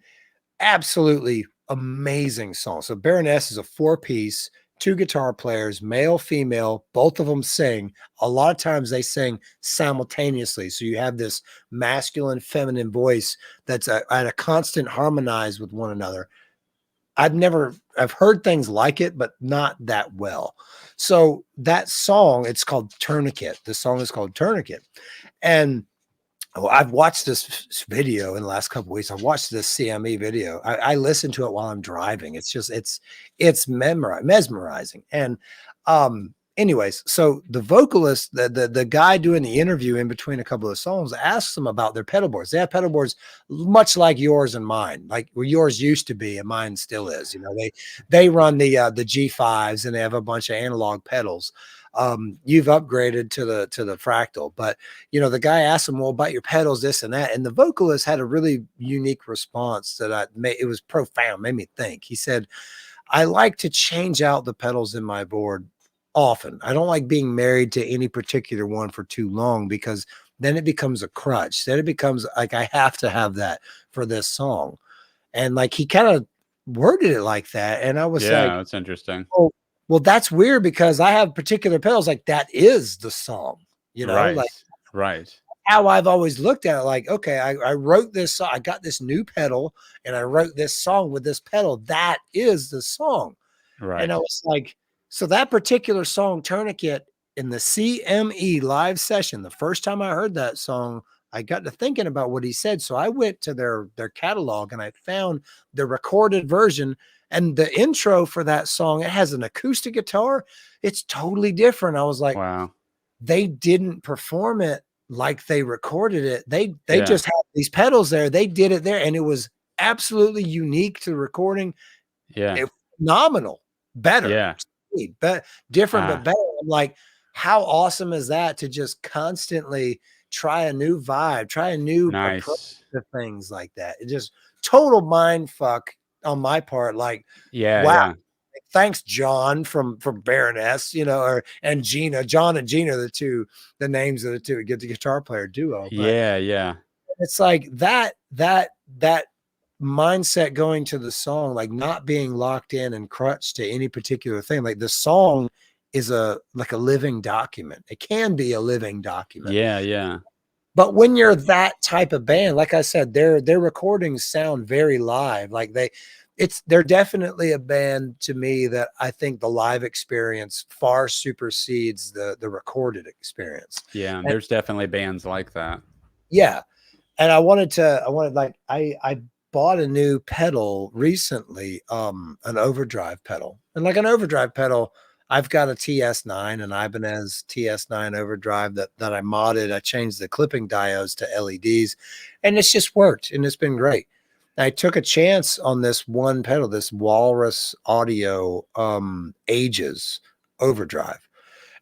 absolutely amazing song. So Baroness is a 4-piece, 2 guitar players, male, female, both of them sing. A lot of times they sing simultaneously. So you have this masculine, feminine voice that's at a constant harmonize with one another. I've heard things like it, but not that well. So that song, it's called Tourniquet. The song is called Tourniquet. And I've watched this video in the last couple of weeks. I've watched this CME video. I listen to it while I'm driving. It's mesmerizing. And anyways, so the vocalist, the guy doing the interview in between a couple of songs asks them about their pedal boards. They have pedal boards much like yours and mine, like where yours used to be and mine still is. They run the G5s and they have a bunch of analog pedals. You've upgraded to the fractal, but the guy asked him, well, about your pedals, this and that. And the vocalist had a really unique response that it was profound, made me think. He said, I like to change out the pedals in my board often. I don't like being married to any particular one for too long because then it becomes a crutch. Then it becomes like, I have to have that for this song. And like, he kind of worded it like that. And I was like, that's interesting. Oh, well, that's weird because I have particular pedals like that is the song, right. How I've always looked at it, like, okay, I wrote this song, I got this new pedal and I wrote this song with this pedal. That is the song. Right. And I was like, so that particular song, Tourniquet, in the CME live session, the first time I heard that song, I got to thinking about what he said. So I went to their catalog and I found the recorded version, and the intro for that song, it has an acoustic guitar. It's totally different. I was like, Wow. they didn't perform it like they recorded it. They Yeah. just had these pedals there. They did it there, and it was absolutely unique to the recording. Yeah. It phenomenal, better, Yeah. but different, Ah. but better. I'm like, how awesome is that to just constantly try a new vibe, try a new approach Nice. to things like that? It just total mind fuck on my part. Like, Yeah. wow. Yeah. Thanks, John from Baroness, you know, and Gina. John and Gina are the names of the two get the guitar player duo. But Yeah. Yeah. it's like that mindset going to the song, like not being locked in and crutched to any particular thing. Like the song is like a living document. It can be a living document. Yeah. Yeah. But when you're that type of band, like I said, their recordings sound very live. Like they're definitely a band to me that I think the live experience far supersedes the recorded experience. Yeah. And There's definitely bands like that. yeah. And I wanted like, I bought a new pedal recently, an overdrive pedal. And like an overdrive pedal, I've got a TS9, an Ibanez TS9 overdrive that I modded. I changed the clipping diodes to LEDs, and it's just worked, and it's been great. I took a chance on this one pedal, this Walrus Audio Ages overdrive.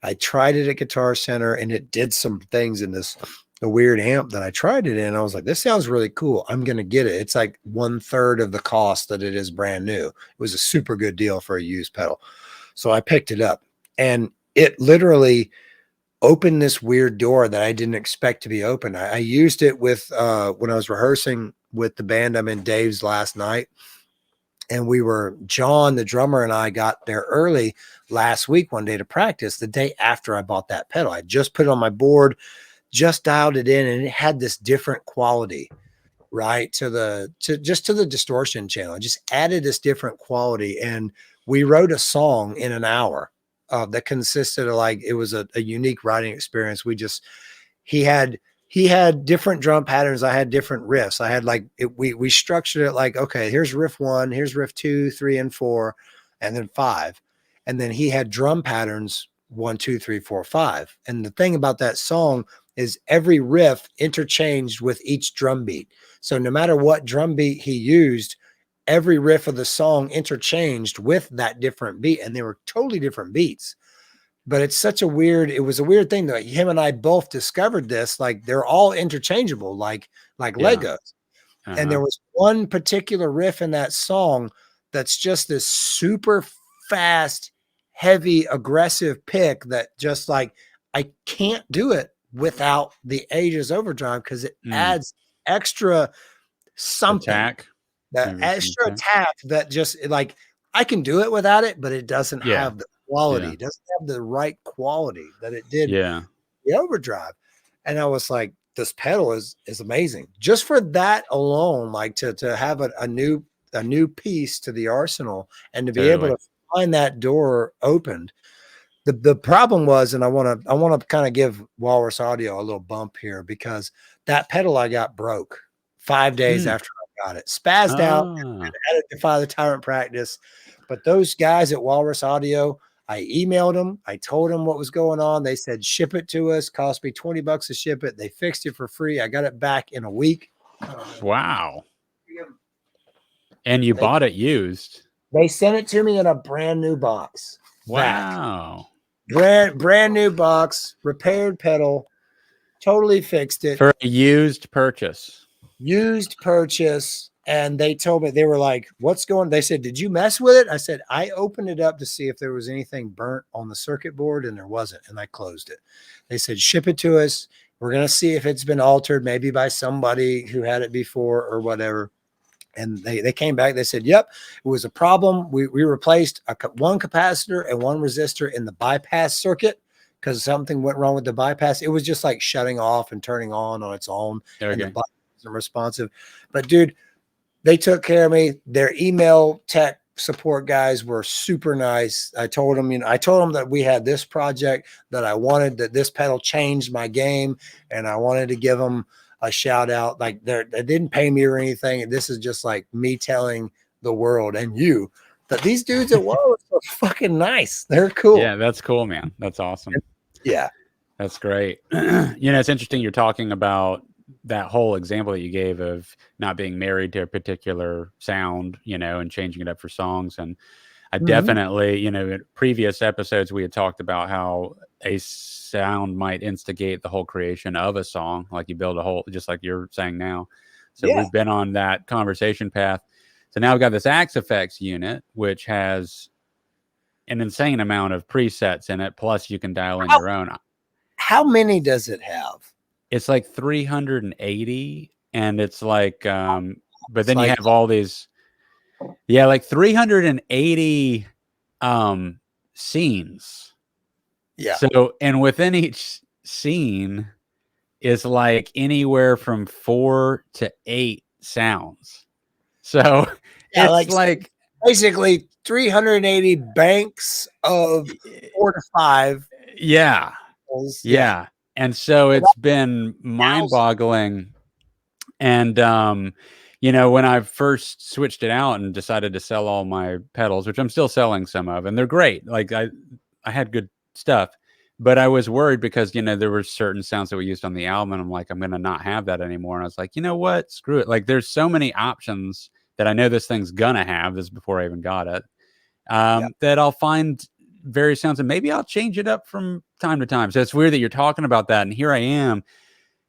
I tried it at Guitar Center, and it did some things in a weird amp that I tried it in. I was like, this sounds really cool. I'm going to get it. It's like 1/3 of the cost that it is brand new. It was a super good deal for a used pedal. So I picked it up, and it literally opened this weird door that I didn't expect to be open. I used it with when I was rehearsing with the band I'm in, Dave's, last night. And John, the drummer, and I got there early last week one day to practice, the day after I bought that pedal. I just put it on my board, just dialed it in, and it had this different quality, right? To the distortion channel. I just added this different quality, and we wrote a song in an hour that consisted of, like, it was a unique writing experience. He had different drum patterns. I had different riffs. I had we structured it like, okay, here's riff 1, here's riff 2, 3, and 4, and then 5. And then he had drum patterns 1, 2, 3, 4, 5. And the thing about that song is every riff interchanged with each drum beat. So no matter what drum beat he used, every riff of the song interchanged with that different beat, and they were totally different beats. But it was a weird thing that him and I both discovered this, like they're all interchangeable, like Legos. And there was one particular riff in that song that's just this super fast, heavy, aggressive pick that just, like, I can't do it without the Ages overdrive because it adds extra something. Attack. That extra attack that just, like, I can do it without it, but it doesn't have the quality. Yeah. It doesn't have the right quality that it did Yeah. the overdrive. And I was like, this pedal is amazing. Just for that alone, like to have a new piece to the arsenal and to be able to find that door opened. The problem was, and I want to kind of give Walrus Audio a little bump here, because that pedal I got broke 5 days after I got it. Spazzed out, and had to defy the tyrant practice. But those guys at Walrus Audio, I emailed them. I told them what was going on. They said, ship it to us. Cost me $20 to ship it. They fixed it for free. I got it back in a week. Wow. And you bought it used. They sent it to me in a brand new box. Wow. Brand new box, repaired pedal, totally fixed it. For a used purchase. Used purchase. And they told me, they were like, what's going on? They said, did you mess with it? I said, I opened it up to see if there was anything burnt on the circuit board, and there wasn't. And I closed it. They said, ship it to us. We're going to see if it's been altered, maybe by somebody who had it before or whatever. And they came back. They said, yep, it was a problem. We replaced one capacitor and one resistor in the bypass circuit because something went wrong with the bypass. It was just like shutting off and turning on its own. Okay. And the bypass wasn't responsive. But dude, they took care of me. Their email tech support guys were super nice. I told them, I told them that we had this project, that I wanted, that this pedal changed my game, and I wanted to give them a shout out. Like they didn't pay me or anything. And this is just like me telling the world and you that these dudes at Wallace are fucking nice. They're cool. Yeah, that's cool, man. That's awesome. Yeah. That's great. It's interesting you're talking about that whole example that you gave of not being married to a particular sound, and changing it up for songs. And I definitely, in previous episodes, we had talked about how a sound might instigate the whole creation of a song. Like you build a whole, just like you're saying now. So we've been on that conversation path. So now we've got this Axe Effects unit, which has an insane amount of presets in it. Plus you can dial in your own. How many does it have? It's like 380, and it's like, but then you have all these, like 380 scenes. Yeah. So, and within each scene is like anywhere from 4 to 8 sounds. So it's like basically 380 banks of 4 to 5. Yeah. Yeah. And so it's been mind-boggling. And when I first switched it out and decided to sell all my pedals, which I'm still selling some of, and they're great. Like I had good stuff, but I was worried because there were certain sounds that we used on the album, and I'm like, I'm gonna not have that anymore. And I was like, you know what? Screw it. Like there's so many options that I know this thing's gonna have. This is before I even got it. That I'll find various sounds, and maybe I'll change it up from time to time. So it's weird that you're talking about that. And here I am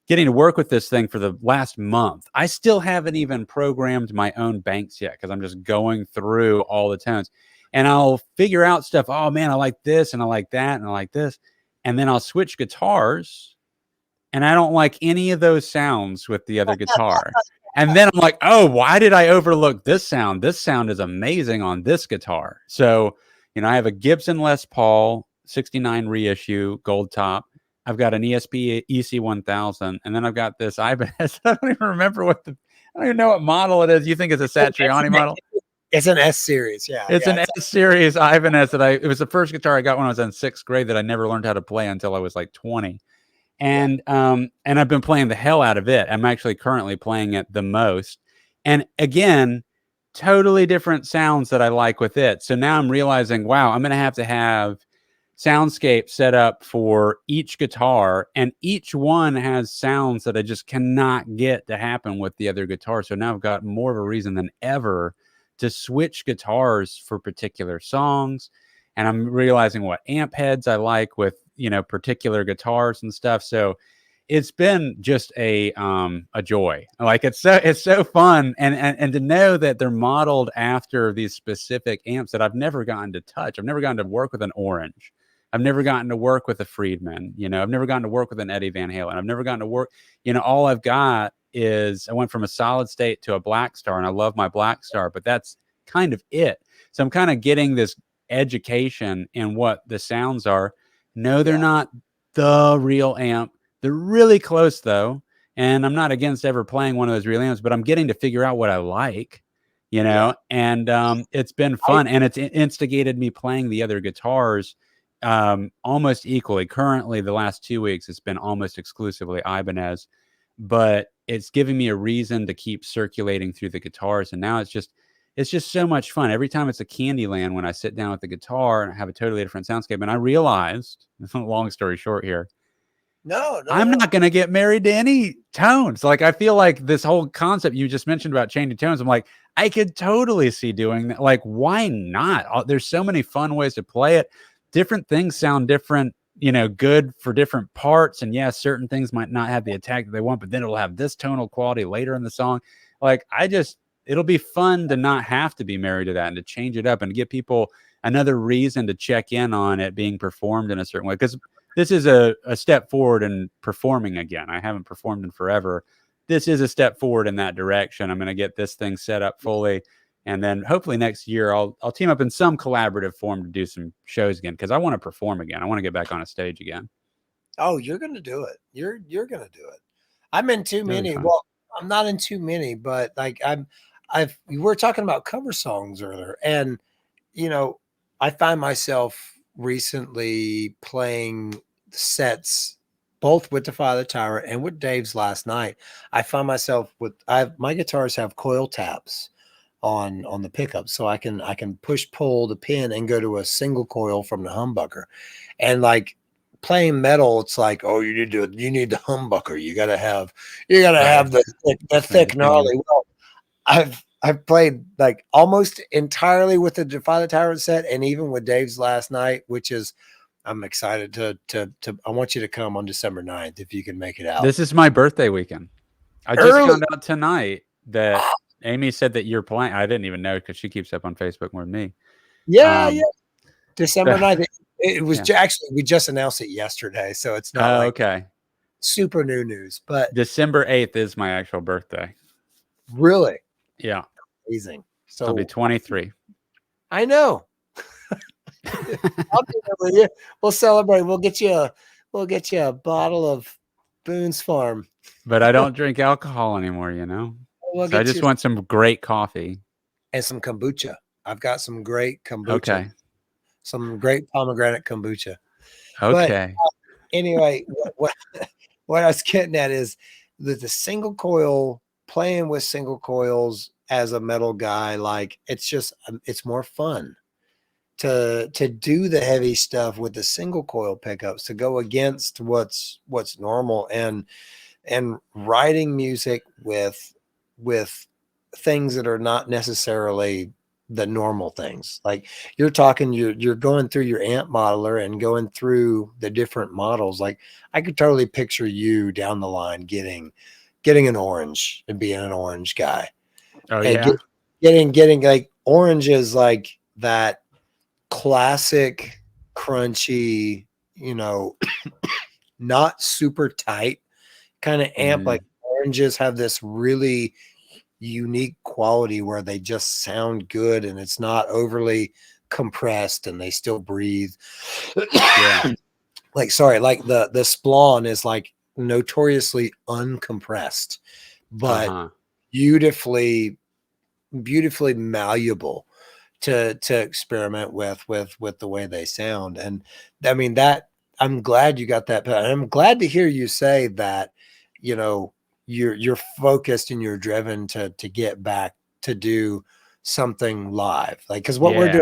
getting to work with this thing for the last month. I still haven't even programmed my own banks yet because I'm just going through all the tones, and I'll figure out stuff. Oh man, I like this and I like that and I like this. And then I'll switch guitars and I don't like any of those sounds with the other guitar. And then I'm like, oh, why did I overlook this sound? This sound is amazing on this guitar. So, I have a Gibson Les Paul 69 reissue gold top. I've got an ESP EC1000, and then I've got this Ibanez. I don't even remember I don't even know what model it is. You think it's a Satriani model? It's an S series. Yeah. It's an S series Ibanez it was the first guitar I got when I was in 6th grade that I never learned how to play until I was like 20. And I've been playing the hell out of it. I'm actually currently playing it the most. And again, totally different sounds that I like with it. So now I'm realizing, wow, I'm going to have soundscape set up for each guitar, and each one has sounds that I just cannot get to happen with the other guitar. So now I've got more of a reason than ever to switch guitars for particular songs. And I'm realizing what amp heads I like with, particular guitars and stuff. So it's been just a joy. Like it's so fun. And to know that they're modeled after these specific amps that I've never gotten to touch. I've never gotten to work with an Orange. I've never gotten to work with a Friedman. I've never gotten to work with an Eddie Van Halen. I've never gotten to work, all I've got is I went from a Solid State to a Black Star, and I love my Black Star, but that's kind of it. So I'm kind of getting this education in what the sounds are. No, they're not the real amp. They're really close though. And I'm not against ever playing one of those real amps, but I'm getting to figure out what I like, and it's been fun. And it's instigated me playing the other guitars almost equally. Currently, the last 2 weeks, it's been almost exclusively Ibanez, but it's giving me a reason to keep circulating through the guitars. And now it's just so much fun. Every time it's a Candyland when I sit down with the guitar and I have a totally different soundscape. And I realized, long story short here, I'm not going to get married to any tones. Like, I feel like this whole concept you just mentioned about changing tones, I'm like, I could totally see doing that. Like, why not? There's so many fun ways to play it. Different things sound different, good for different parts. And yes, certain things might not have the attack that they want, but then it'll have this tonal quality later in the song. Like, it'll be fun to not have to be married to that and to change it up and to give people another reason to check in on it being performed in a certain way. Because this is a step forward in performing again. I haven't performed in forever. This is a step forward in that direction. I'm going to get this thing set up fully. And then hopefully next year I'll team up in some collaborative form to do some shows again, because I want to perform again. I want to get back on a stage again. Oh, you're going to do it. You're going to do it. I'm in too many. Well, I'm not in too many, but like we were talking about cover songs earlier, and I find myself recently playing sets both with the Father Tower and with Dave's last night. I find myself my guitars have coil taps on the pickup, so I can push pull the pin and go to a single coil from the humbucker. And like playing metal, it's like, oh, you need the humbucker. You gotta have the thick gnarly. Well, I've played like almost entirely with the Father Tower set, and even with Dave's last night, which is I'm excited to I want you to come on December 9th if you can make it out. This is my birthday weekend. I just found out tonight that Amy said that you're playing. I didn't even know because she keeps up on Facebook more than me. Yeah. December 9th. It was actually, we just announced it yesterday, so it's not okay. Super new news. But December 8th is my actual birthday. Really? Yeah. Amazing. So I'll be 23. I know. I'll be there with you. We'll celebrate. We'll get you a bottle of Boone's Farm. But I don't drink alcohol anymore, So I just want some great coffee. And some kombucha. I've got some great kombucha. Okay. Some great pomegranate kombucha. Okay. But, anyway, what I was getting at is that the single coil, playing with single coils as a metal guy, like it's more fun to do the heavy stuff with the single coil pickups, to go against what's normal, and writing music with things that are not necessarily the normal things. Like you're going through your amp modeler and going through the different models. Like I could totally picture you down the line getting an orange and being an orange guy. Oh, and yeah. Getting like orange is like that classic crunchy, not super tight kind of amp. Like oranges have this really unique quality where they just sound good, and it's not overly compressed, and they still breathe. Yeah. Like the Splawn is like notoriously uncompressed, but beautifully malleable to experiment with the way they sound. And I mean, that I'm glad you got that. But I'm glad to hear you say that, you're focused and you're driven to get back to do something live. Like, because what we're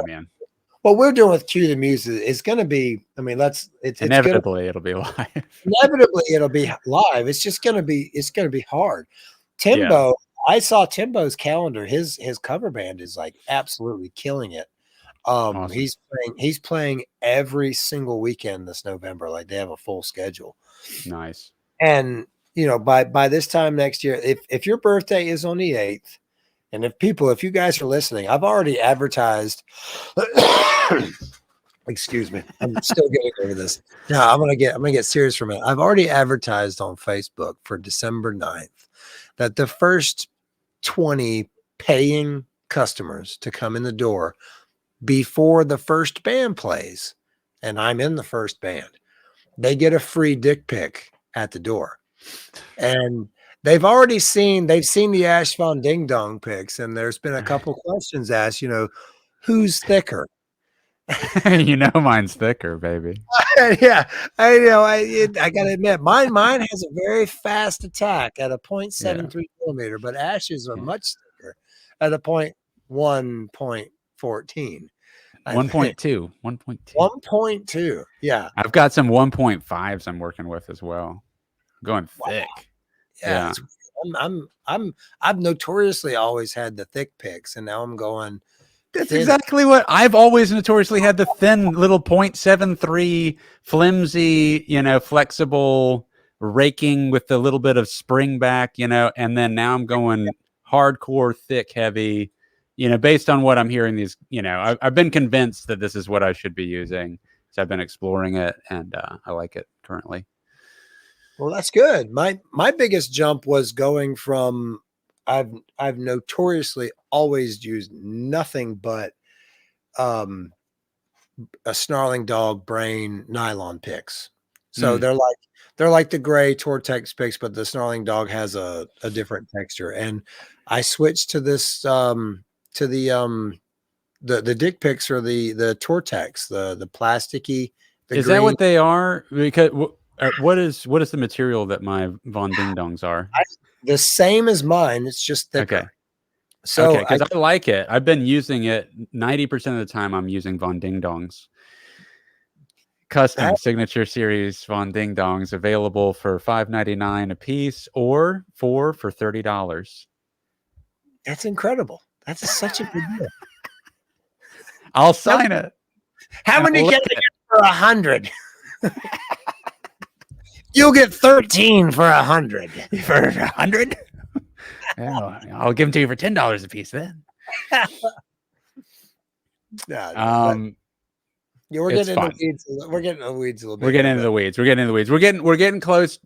doing with Cue the Muses is going to be, I mean, inevitably it'll be live. Inevitably it'll be live. It's just going to be hard. Timbo, I saw Timbo's calendar. His cover band is like absolutely killing it. Awesome. He's playing every single weekend this November. Like they have a full schedule. Nice. And by this time next year, if your birthday is on the 8th, and if you guys are listening, I've already advertised. Excuse me, I'm still getting over this. No, I'm gonna get serious for a minute. I've already advertised on Facebook for December 9th that the first 20 paying customers to come in the door before the first band plays, and I'm in the first band, they get a free dick pic at the door. And they've seen the Ash Von Ding Dong pics, and there's been a couple questions asked, who's thicker? Mine's thicker, baby. Yeah, I gotta admit, mine has a very fast attack at a 0.73 millimeter, but Ash's are much thicker at a 1.14. 1.2. 1.2. Yeah. I've got some 1.5s I'm working with as well. Going thick. Yeah. I've notoriously always had the thick picks, and now I'm going. That's exactly what I've always notoriously had, the thin little 0.73 flimsy, flexible raking with a little bit of spring back, and then now I'm going hardcore, thick, heavy, based on what I'm hearing I've been convinced that this is what I should be using. So I've been exploring it, and I like it currently. Well, that's good. My biggest jump was going from I've notoriously always used nothing but a Snarling Dog Brain nylon picks. So Mm. they're like the gray Tortex picks, but the Snarling Dog has a different texture. And I switched to this to the dick picks or the Tortex, the plasticky, the Is green. that what they are? Because what is the material that my Von Ding Dongs are? The same as mine, it's just thicker. Okay. So Okay, because I like it. I've been using it 90% of the time. I'm using Von Ding Dongs. Custom signature series Von Ding Dongs available for $5.99 a piece or 4 for $30. That's incredible. That's such a good deal. I'll sign it. How many can I get for 100? You'll get 13 for 100. For 100? Yeah, I'll give them to you for $10 a piece then. Yeah, we're getting into the weeds. We're getting into the weeds a little bit. We're getting into the weeds. We're getting into the weeds. We're getting close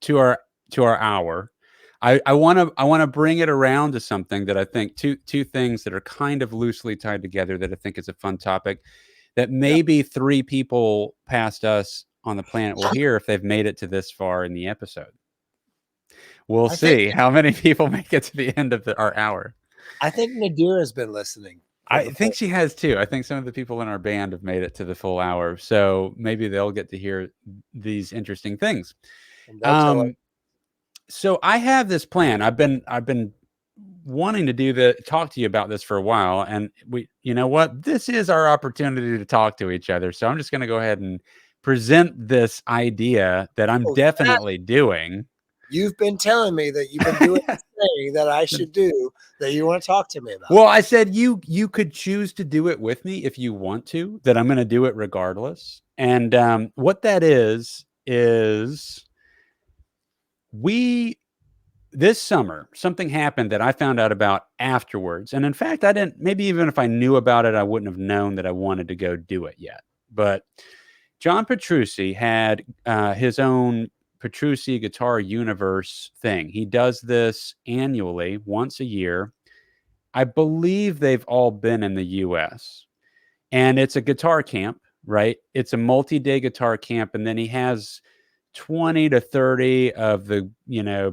to our hour. I want to bring it around to something that I think two things that are kind of loosely tied together that I think is a fun topic that maybe 3 people past us on the planet will hear if they've made it to this far in the episode. We'll see how many people make it to the end of our hour. I think Nadir has been listening. I think she has too. I think some of the people in our band have made it to the full hour, so maybe they'll get to hear these interesting things. So I have this plan. I've been wanting to talk to you about this for a while, and you know what? This is our opportunity to talk to each other. So I'm just going to go ahead and present this idea that I'm definitely doing. You've been telling me that you've been doing this thing that I should do that you want to talk to me about. Well, I said you could choose to do it with me if you want to, that I'm going to do it regardless. And what that is this summer, something happened that I found out about afterwards. And in fact, maybe even if I knew about it, I wouldn't have known that I wanted to go do it yet. But John Petrucci had his own Petrucci Guitar Universe thing. He does this annually, once a year. I believe they've all been in the US. And it's a guitar camp, right? It's a multi-day guitar camp. And then he has 20 to 30 of the,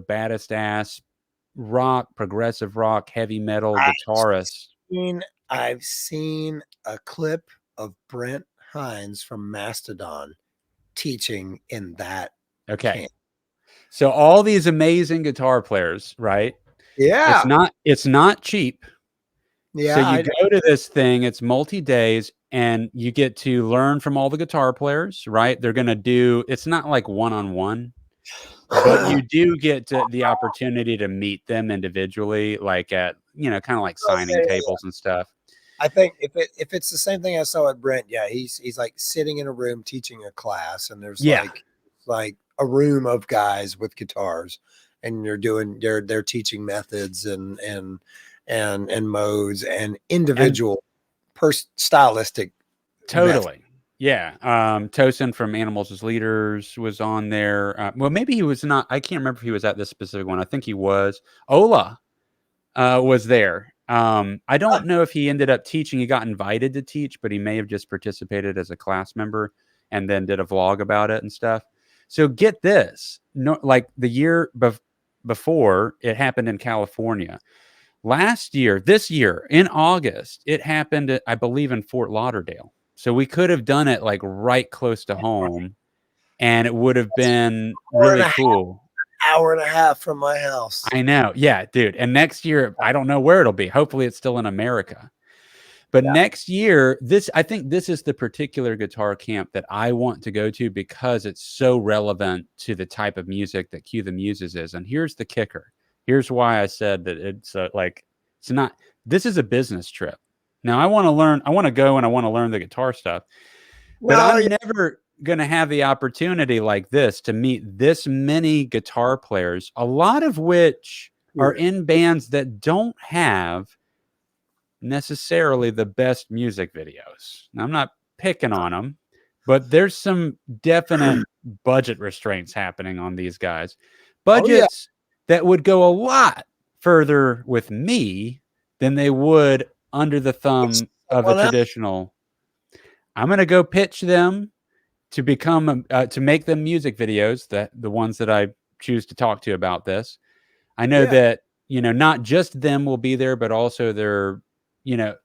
baddest ass rock, progressive rock, heavy metal guitarists. I've seen a clip of Brent Hines from Mastodon teaching in that. Okay. So all these amazing guitar players, right? Yeah. It's not cheap. Yeah. So you go to this thing, it's multi-days, and you get to learn from all the guitar players, right? They're going to it's not like one-on-one, but you do get the opportunity to meet them individually, like at, kind of like signing tables and stuff. I think if it's the same thing I saw at Brent, he's like sitting in a room teaching a class, and there's like a room of guys with guitars, and they're teaching methods and modes and individual stylistic. Totally. Methods. Yeah. Tosin from Animals as Leaders was on there. Well, maybe he was not. I can't remember if he was at this specific one. I think he was. Ola was there. I don't know if he ended up teaching. He got invited to teach, but he may have just participated as a class member and then did a vlog about it and stuff. So get this, like the year before, it happened in California. This year in August, it happened, I believe, in Fort Lauderdale. So we could have done it like right close to home, and it would have been really cool. Hour and a half from my house. I know. Yeah, dude. And next year, I don't know where it'll be. Hopefully it's still in America. But next year, I think this is the particular guitar camp that I want to go to because it's so relevant to the type of music that Cue the Muses is. And here's the kicker. Here's why I said that it's not, this is a business trip. Now I want to go and I want to learn the guitar stuff, but I'm never going to have the opportunity like this to meet this many guitar players, a lot of which are in bands that don't have necessarily the best music videos. Now, I'm not picking on them, but there's some definite budget restraints happening on these guys. Budgets that would go a lot further with me than they would under the thumb of a traditional. I'm going to go pitch them to become to make them music videos, that the ones that I choose to talk to about this. I know that, not just them will be there, but also their,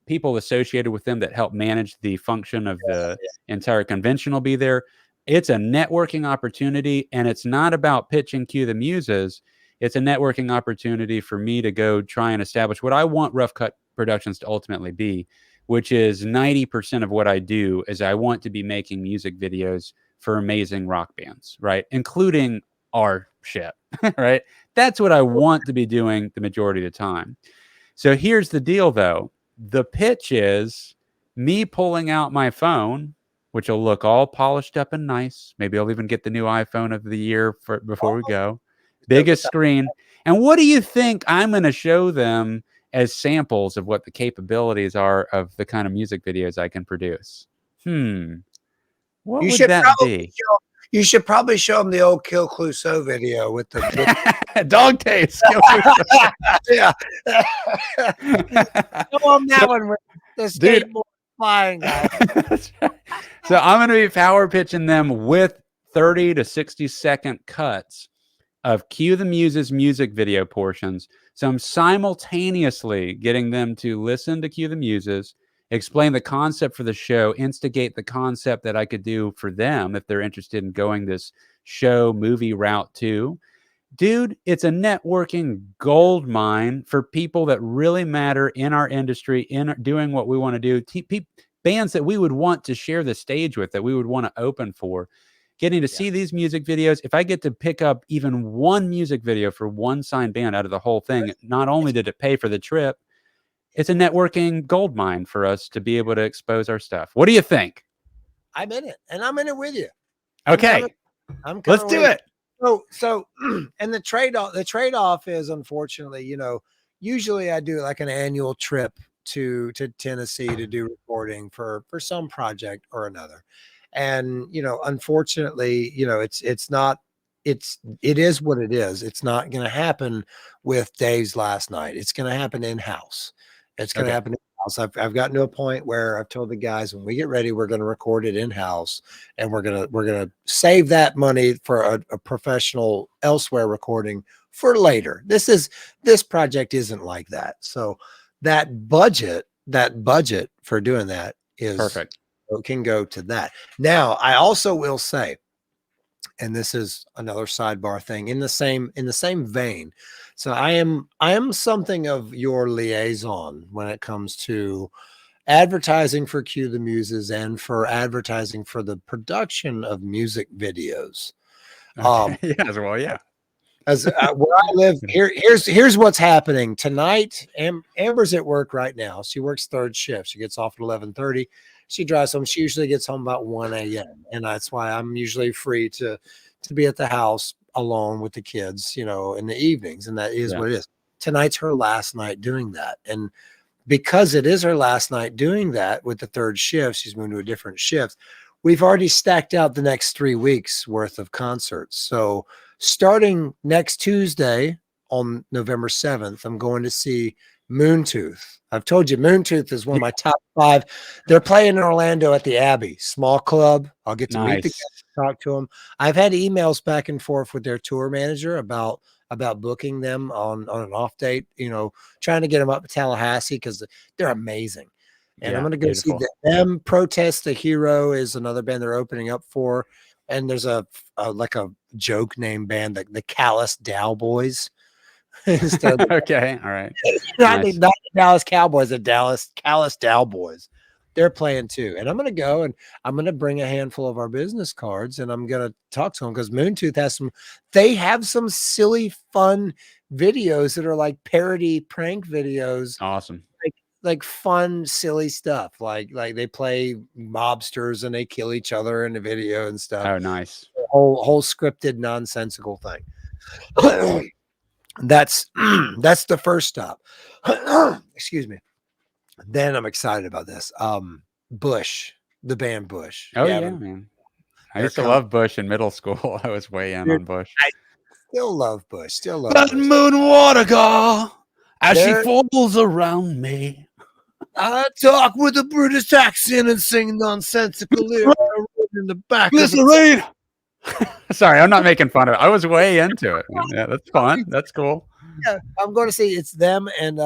people associated with them that help manage the function of the entire convention will be there. It's a networking opportunity, and it's not about pitching Cue the Muses. It's a networking opportunity for me to go try and establish what I want Rough Cut Productions to ultimately be, which is 90% of what I do is I want to be making music videos for amazing rock bands, right? Including our shit, right? That's what I want to be doing the majority of the time. So here's the deal, though. The pitch is me pulling out my phone, which will look all polished up and nice. Maybe I'll even get the new iPhone of the year before we go. Biggest screen. And what do you think I'm going to show them as samples of what the capabilities are of the kind of music videos I can produce? What would that be? You should probably show them the old Kill Clouseau video with the dog taste. Yeah. Show them that one with the skateboard flying guy. So I'm going to be power pitching them with 30 to 60-second cuts of Cue the Muses music video portions. So I'm simultaneously getting them to listen to Cue the Muses, explain the concept for the show, instigate the concept that I could do for them if they're interested in going this show movie route too. Dude, it's a networking gold mine for people that really matter in our industry, in doing what we want to do. Bands that we would want to share the stage with, that we would want to open for. Getting to see these music videos. If I get to pick up even one music video for one signed band out of the whole thing, not only did it pay for the trip, it's a networking gold mine for us to be able to expose our stuff. What do you think? I'm in it, and I'm in it with you. Okay, let's do it. So, and the trade-off is, unfortunately, usually I do like an annual trip to Tennessee to do recording for some project or another. And, unfortunately, it is what it is. It's not going to happen with Dave's last night. It's going to happen in-house. It's going to happen in-house. I've gotten to a point where I've told the guys, when we get ready, we're going to record it in-house, and we're going to save that money for a professional elsewhere recording for later. This project isn't like that. So that budget for doing that is perfect. Can go to that. Now, I also will say, and this is another sidebar thing in the same vein. So I am something of your liaison when it comes to advertising for Cue the Muses and for advertising for the production of music videos. Yes, well, yeah. As where I live, here's what's happening tonight. Amber's at work right now. She works third shift. She gets off at 11:30. She drives home. She usually gets home about 1 a.m. And that's why I'm usually free to be at the house alone with the kids, in the evenings. And that is what it is. Tonight's her last night doing that. And because it is her last night doing that with the third shift, she's moving to a different shift. We've already stacked out the next 3 weeks worth of concerts. So starting next Tuesday on November 7th, I'm going to see Moontooth. I've told you Moontooth is one of my top 5. They're playing in Orlando at the Abbey, small club. I'll get to meet the guys, talk to them. I've had emails back and forth with their tour manager about booking them on an off date, trying to get them up to Tallahassee because they're amazing. And I'm going to go see them. Protest the Hero is another band they're opening up for. And there's a joke name band, the Callous Dow Boys. Okay, all right. Not the Dallas Cowboys, the Callous Dow Boys. They're playing too. And I'm going to go and I'm going to bring a handful of our business cards and I'm going to talk to them because Moontooth they have some silly, fun videos that are like parody prank videos. Awesome. Like fun, silly stuff. Like they play mobsters and they kill each other in the video and stuff. Oh, nice. Whole scripted, nonsensical thing. That's the first stop. Excuse me. Then I'm excited about this. Bush, the band Bush. Oh yeah, man. I used to love Bush in middle school. I was way in on Bush. I still love Bush. Blood, moon, water, girl, as she falls around me. I talk with a British accent and sing nonsensical lyrics. in the back. Glycerine. Sorry, I'm not making fun of it. I was way into it. Yeah, that's fun. That's cool. Yeah, I'm going to say it's them and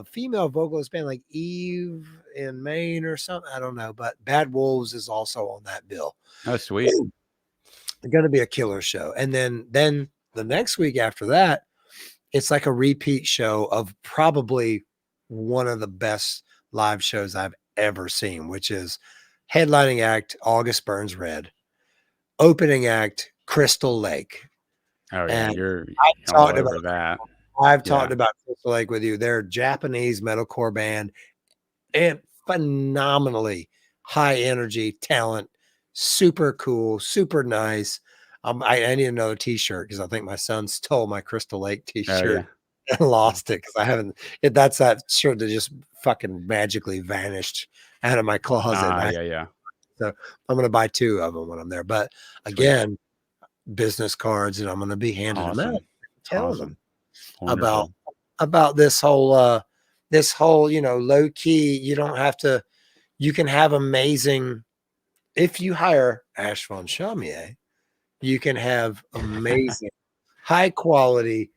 female vocalist band like Eve in Maine or something. I don't know, but Bad Wolves is also on that bill. Oh, sweet. It's going to be a killer show. And then the next week after that, it's like a repeat show of probably one of the best live shows I've ever seen, which is headlining act August Burns Red, opening act Crystal Lake. Oh yeah, And you're I've all talked over about that. I've talked about Crystal Lake with you. They're a Japanese metalcore band and phenomenally high energy talent, super cool, super nice. I need another t-shirt because I think my son stole my Crystal Lake t-shirt and lost it because I haven't. That's that shirt that just fucking magically vanished out of my closet. Yeah. So I'm gonna buy 2 of them when I'm there. But again, business cards, and I'm gonna be handing them out, telling them about this whole low key. You don't have to. You can have amazing. If you hire Ash von Chaumier, you can have amazing, high quality,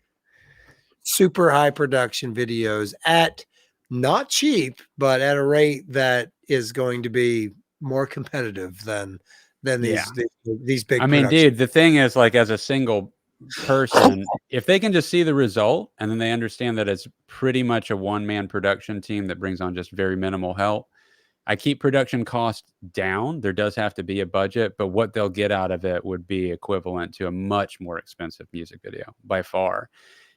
super high production videos at not cheap, but at a rate that is going to be more competitive than these big. I mean, dude, the thing is, like, as a single person, if they can just see the result and then they understand that it's pretty much a one-man production team that brings on just very minimal help, I keep production costs down. There does have to be a budget, but what they'll get out of it would be equivalent to a much more expensive music video by far.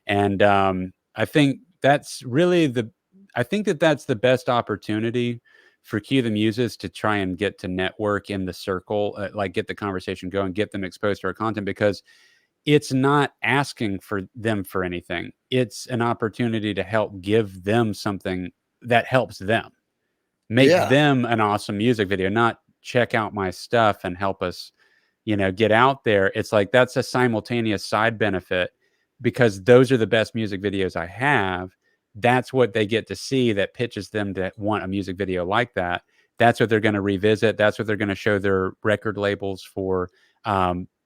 And I think that's really that's the best opportunity for Cue the Muses to try and get to network in the circle, like get the conversation going, get them exposed to our content, because it's not asking for them for anything. It's an opportunity to help give them something that helps them. Make them an awesome music video, not check out my stuff and help us, get out there. It's like that's a simultaneous side benefit because those are the best music videos I have. That's what they get to see that pitches them to want a music video like that. That's what they're going to revisit. That's what they're going to show their record labels for.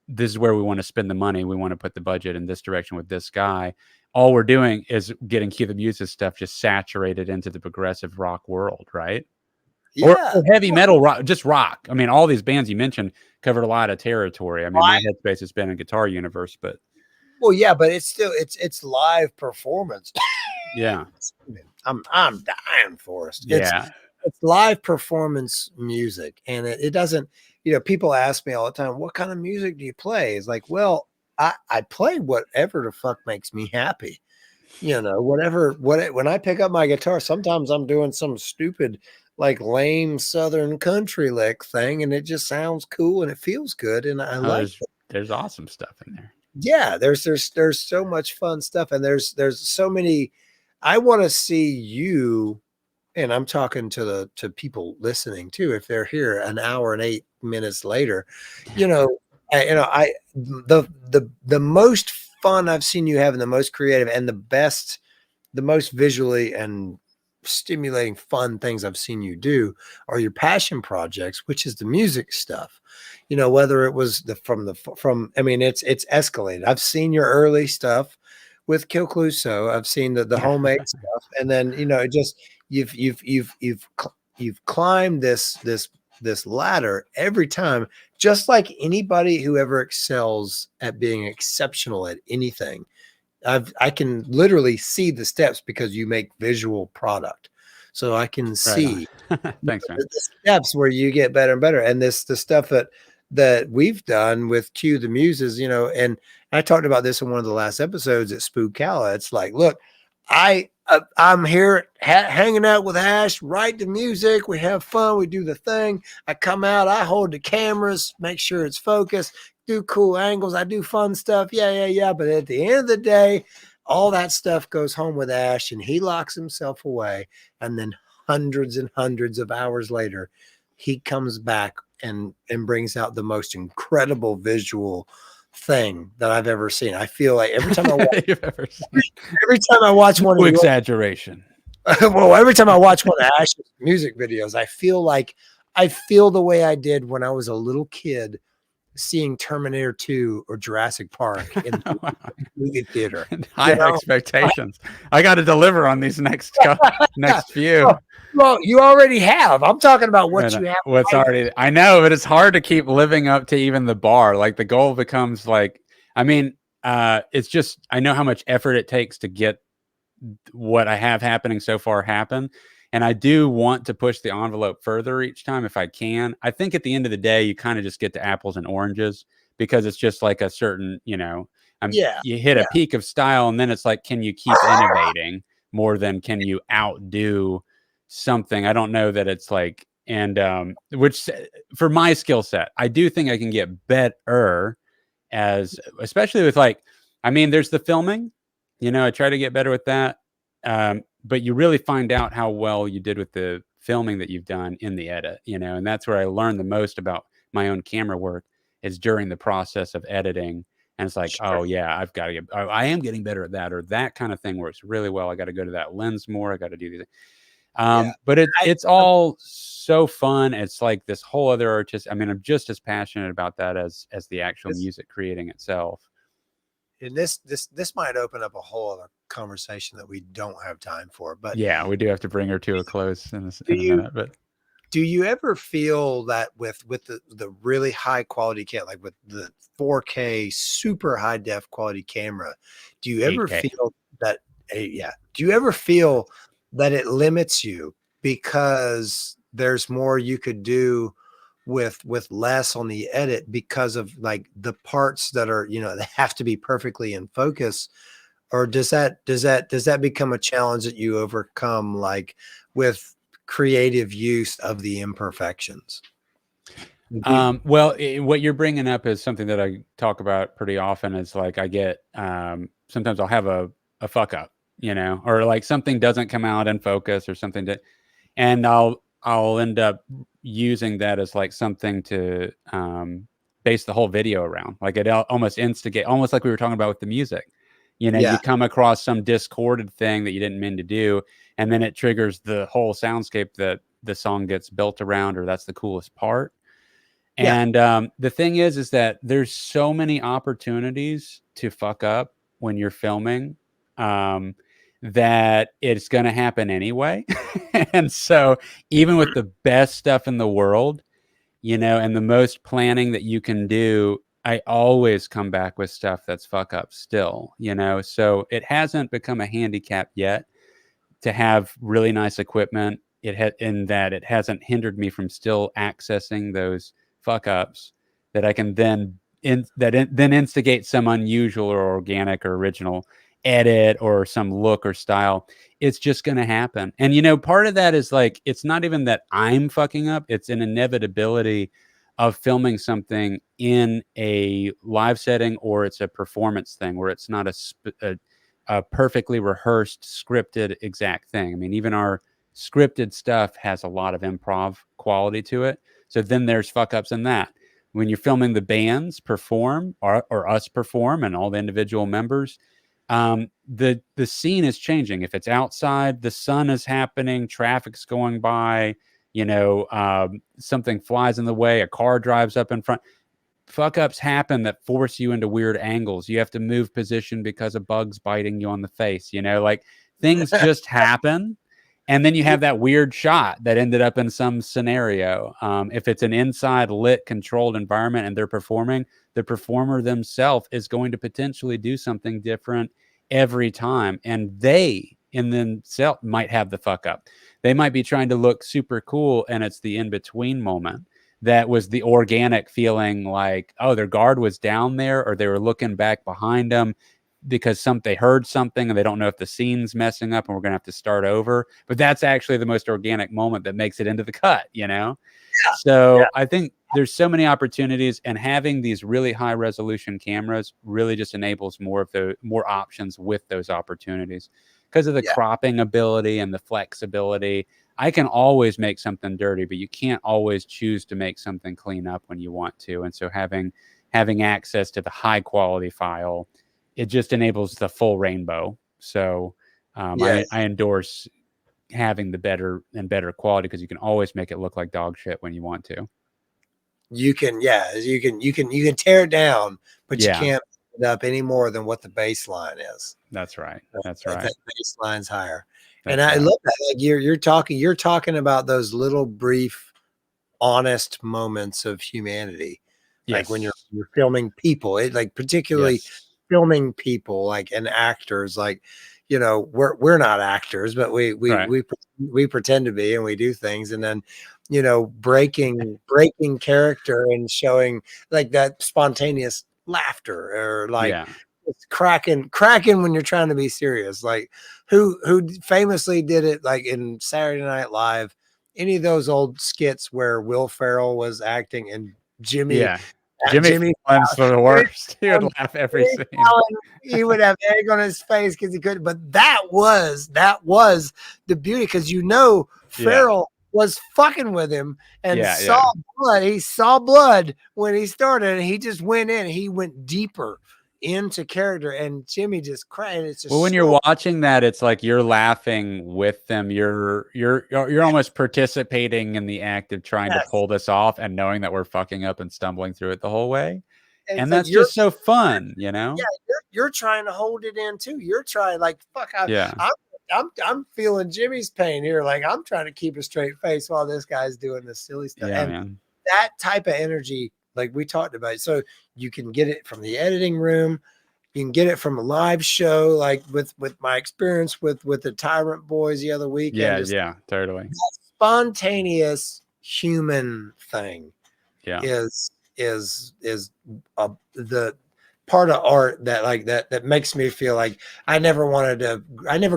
This is where we want to spend the money. We want to put the budget in this direction with this guy. All we're doing is getting Cue the Muses stuff just saturated into the progressive rock world, right? Yeah. Or heavy metal rock, just rock. I mean, all these bands you mentioned covered a lot of territory. I mean, my headspace has been in guitar universe, but but it's still it's live performance. Yeah. I'm dying for us. Yeah. It's live performance music. And it doesn't, people ask me all the time, what kind of music do you play? It's like, well, I play whatever the fuck makes me happy. When I pick up my guitar, sometimes I'm doing some stupid, like lame Southern country lick thing, and it just sounds cool and it feels good. And I like it. There's awesome stuff in there. Yeah. There's so much fun stuff. And there's so many. I want to see you, and I'm talking to people listening too. If they're here an hour and 8 minutes later, the most fun I've seen you have, and the most creative, and the most visually and stimulating fun things I've seen you do are your passion projects, which is the music stuff. Whether it was it's escalated. I've seen your early stuff with Kill Cluso. I've seen the homemade stuff, and then you've climbed this ladder every time, just like anybody who ever excels at being exceptional at anything. I can literally see the steps because you make visual product, so I can see Thanks, man. the steps where you get better and better. And the stuff that we've done with Cue the Muses, and I talked about this in one of the last episodes at Spookala. It's like, look, I'm here hanging out with Ash, write the music, we have fun, we do the thing. I come out, I hold the cameras, make sure it's focused, do cool angles, I do fun stuff. Yeah. But at the end of the day, all that stuff goes home with Ash, and he locks himself away. And then hundreds and hundreds of hours later, he comes back and brings out the most incredible visual thing that I've ever seen. I feel like every time I watch one of exaggeration. Well, every time I watch one of Ash's music videos, I feel like I feel the way I did when I was a little kid seeing Terminator 2 or Jurassic Park in the movie theater. High expectations. I got to deliver on these next few. Well, you already have. I'm talking about what you have. What's already, I know, but it's hard to keep living up to even the bar. Like the goal becomes like, I mean, it's just, I know how much effort it takes to get what I have happening so far happen. And I do want to push the envelope further each time if I can. I think at the end of the day, you kind of just get to apples and oranges because it's just like a certain, you know, you hit a peak of style and then it's like, can you keep innovating more than can you outdo something? I don't know that it's like, and which for my skill set, I do think I can get better especially with like, I mean, there's the filming, you know, I try to get better with that. But you really find out how well you did with the filming that you've done in the edit, you know, and that's where I learned the most about my own camera work is during the process of editing. And it's like, oh yeah, I've got to get, I am getting better at that, or that kind of thing works really well. I got to go to that lens more. I got to do these. But it's all so fun. It's like this whole other artist. I mean, I'm just as passionate about that as the actual music creating itself. And this might open up a whole other conversation that we don't have time for, but yeah, we do have to bring her to a close in a minute. But do you ever feel that with the really high quality like with the 4K super high def quality camera, do you ever 8K. feel that do you ever feel that it limits you because there's more you could do with less on the edit because of like the parts that are, you know, they have to be perfectly in focus? Or does that become a challenge that you overcome like with creative use of the imperfections? Well, what you're bringing up is something that I talk about pretty often. Is like I get sometimes I'll have a fuck up, you know, or like something doesn't come out in focus or something and I'll end up using that as like something to base the whole video around. Like it almost instigate, almost like we were talking about with the music. You know, you come across some discorded thing that you didn't mean to do, and then it triggers the whole soundscape that the song gets built around, or that's the coolest part. And the thing is that there's so many opportunities to fuck up when you're filming that it's going to happen anyway. And so even with the best stuff in the world, you know, and the most planning that you can do, I always come back with stuff that's fuck up still, you know. So it hasn't become a handicap yet to have really nice equipment. In that it hasn't hindered me from still accessing those fuck ups that I can then then instigate some unusual or organic or original edit or some look or style. It's just going to happen. And, you know, part of that is like, it's not even that I'm fucking up. It's an inevitability of filming something in a live setting, or it's a performance thing where it's not a perfectly rehearsed, scripted exact thing. I mean, even our scripted stuff has a lot of improv quality to it. So then there's fuck ups in that. When you're filming the bands perform or us perform and all the individual members, the scene is changing. If it's outside, the sun is happening, traffic's going by, you know, something flies in the way, a car drives up in front. Fuck ups happen that force you into weird angles. You have to move position because a bug's biting you on the face, you know, like things just happen. And then you have that weird shot that ended up in some scenario. If it's an inside lit controlled environment and they're performing, the performer themselves is going to potentially do something different every time. And they in themselves might have the fuck up. They might be trying to look super cool, and it's the in-between moment that was the organic feeling like, oh, their guard was down there, or they were looking back behind them because they heard something and they don't know if the scene's messing up and we're going to have to start over. But that's actually the most organic moment that makes it into the cut, you know? So I think there's so many opportunities, and having these really high resolution cameras really just enables more options with those opportunities because of the cropping ability and the flexibility. I can always make something dirty, but you can't always choose to make something clean up when you want to. And so having access to the high quality file, it just enables the full rainbow. So I endorse having the better and better quality, because you can always make it look like dog shit when you want to. You can tear it down, but you Yeah. can't put it up any more than what the baseline is. That's right. That's That right. baseline's higher. That's And I right. love that. Like you're talking about those little brief, honest moments of humanity. Like when you're filming people, it like particularly filming people like and actors, like, you know, we're not actors, but we pretend to be, and we do things, and then, you know, breaking character and showing like that spontaneous laughter, or like it's cracking when you're trying to be serious. Like who famously did it, like in Saturday Night Live, any of those old skits where Will Ferrell was acting and Jimmy Fallon's for the worst. He would laugh every scene. He would have egg on his face because he couldn't. But that was the beauty, because Ferrell was fucking with him and saw blood. He saw blood when he started, and he just went in. He went deeper into character, and Jimmy just cried. It's just when you're watching that, it's like you're laughing with them. You're almost participating in the act of trying to pull this off, and knowing that we're fucking up and stumbling through it the whole way. And that's like just so fun, you know? Yeah, you're trying to hold it in too. You're trying, like, fuck, I'm feeling Jimmy's pain here. Like, I'm trying to keep a straight face while this guy's doing this silly stuff. Yeah, and man. That type of energy, like we talked about. So you can get it from the editing room. You can get it from a live show, like with my experience with the Tyrant Boys the other weekend. Yeah, totally. Spontaneous human thing. Yeah, is the part of art that makes me feel like I never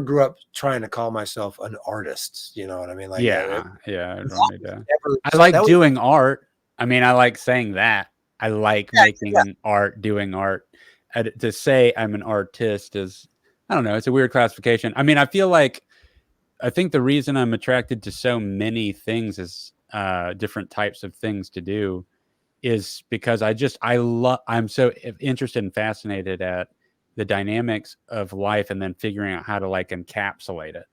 grew up trying to call myself an artist. You know what I mean? Like, I like doing art. I mean, I like saying that. I like making art, doing art. To say I'm an artist is, I don't know, it's a weird classification. I mean, I think the reason I'm attracted to so many things is different types of things to do, is because I'm so interested and fascinated at the dynamics of life, and then figuring out how to like encapsulate it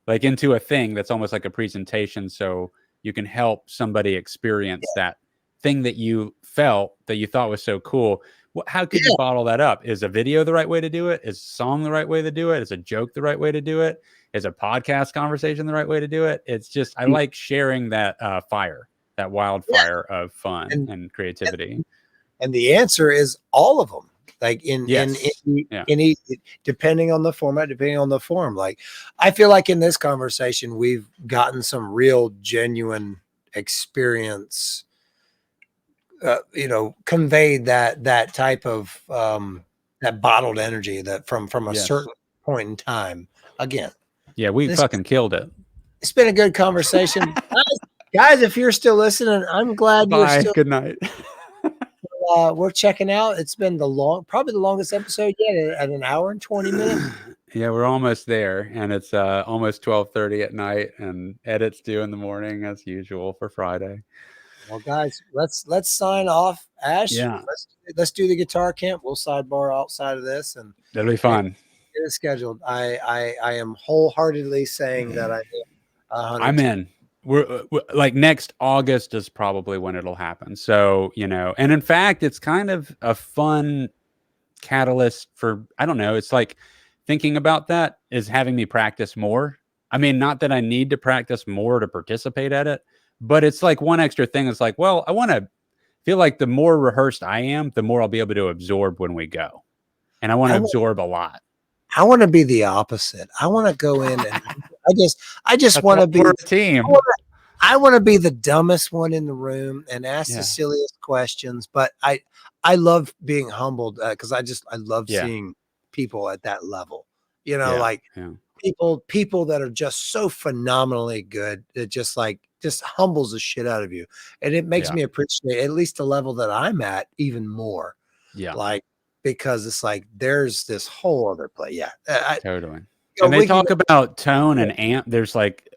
like into a thing that's almost like a presentation, so you can help somebody experience that thing that you felt, that you thought was so cool. How could you bottle that up? Is a video the right way to do it? Is a song the right way to do it? Is a joke the right way to do it? Is a podcast conversation the right way to do it? It's just, I like sharing that that wildfire of fun and creativity. And the answer is all of them. Like in any, depending on the format, depending on the form. Like, I feel like in this conversation, we've gotten some real genuine experience, conveyed that type of that bottled energy that from a certain point in time. Again, we fucking killed it. It's been a good conversation. Guys, if you're still listening, I'm glad you're still. Good night. We're checking out. It's been probably the longest episode yet, at an hour and 20 minutes. Yeah, we're almost there, and it's almost 12:30 at night, and edits due in the morning as usual for Friday. Well, guys, let's sign off. Ash, let's do the guitar camp. We'll sidebar outside of this, and that'll be fun. Get it scheduled. I am wholeheartedly saying that I'm in. We're like next August is probably when it'll happen. So, and in fact, it's kind of a fun catalyst for, I don't know. It's like thinking about that is having me practice more. I mean, not that I need to practice more to participate at it, but it's like one extra thing. It's like, well, I want to feel like the more rehearsed I am, the more I'll be able to absorb when we go. And I want to absorb a lot. I want to be the opposite. I want to go in and I just want to be a team. I want to be the dumbest one in the room and ask the silliest questions. But I love being humbled because I love seeing people at that level. People that are just so phenomenally good. It just humbles the shit out of you, and it makes me appreciate at least the level that I'm at even more. Yeah, because it's like there's this whole other play. Yeah, totally. And they talk about tone and amp. There's like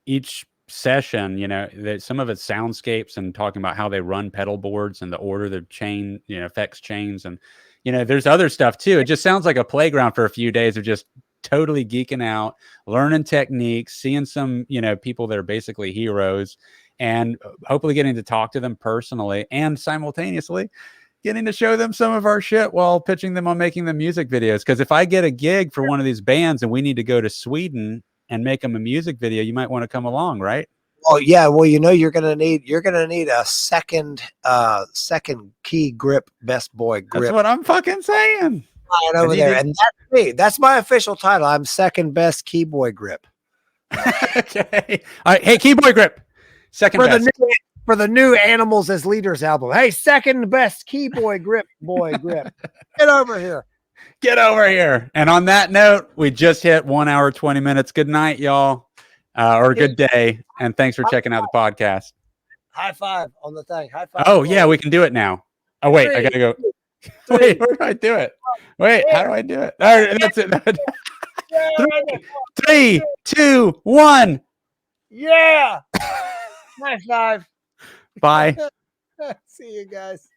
each session, some of it's soundscapes and talking about how they run pedal boards and the order the chain, effects chains, and there's other stuff too. It just sounds like a playground for a few days of just totally geeking out, learning techniques, seeing some, people that are basically heroes, and hopefully getting to talk to them personally and simultaneously getting to show them some of our shit while pitching them on making the music videos. Because if I get a gig for one of these bands and we need to go to Sweden and make them a music video, you might want to come along, right? Oh yeah, well, you're gonna need a second key grip, best boy grip. That's what I'm fucking saying. Right over there, and that's me. That's my official title. I'm second best keyboy grip. Okay. All right. Hey, keyboy grip. Second best. For the new Animals as Leaders album. Hey, second best keyboy grip, boy grip. Get over here. Get over here. And on that note, we just hit 1 hour, 20 minutes. Good night, y'all. Or good day. And thanks for checking out the podcast. High five on the thing. High five. Oh, yeah, we can do it now. Oh, wait, I got to go. Wait, where do I do it? Wait, how do I do it? All right, that's it. 3, 2, 1. Yeah. High five. Bye. See you guys.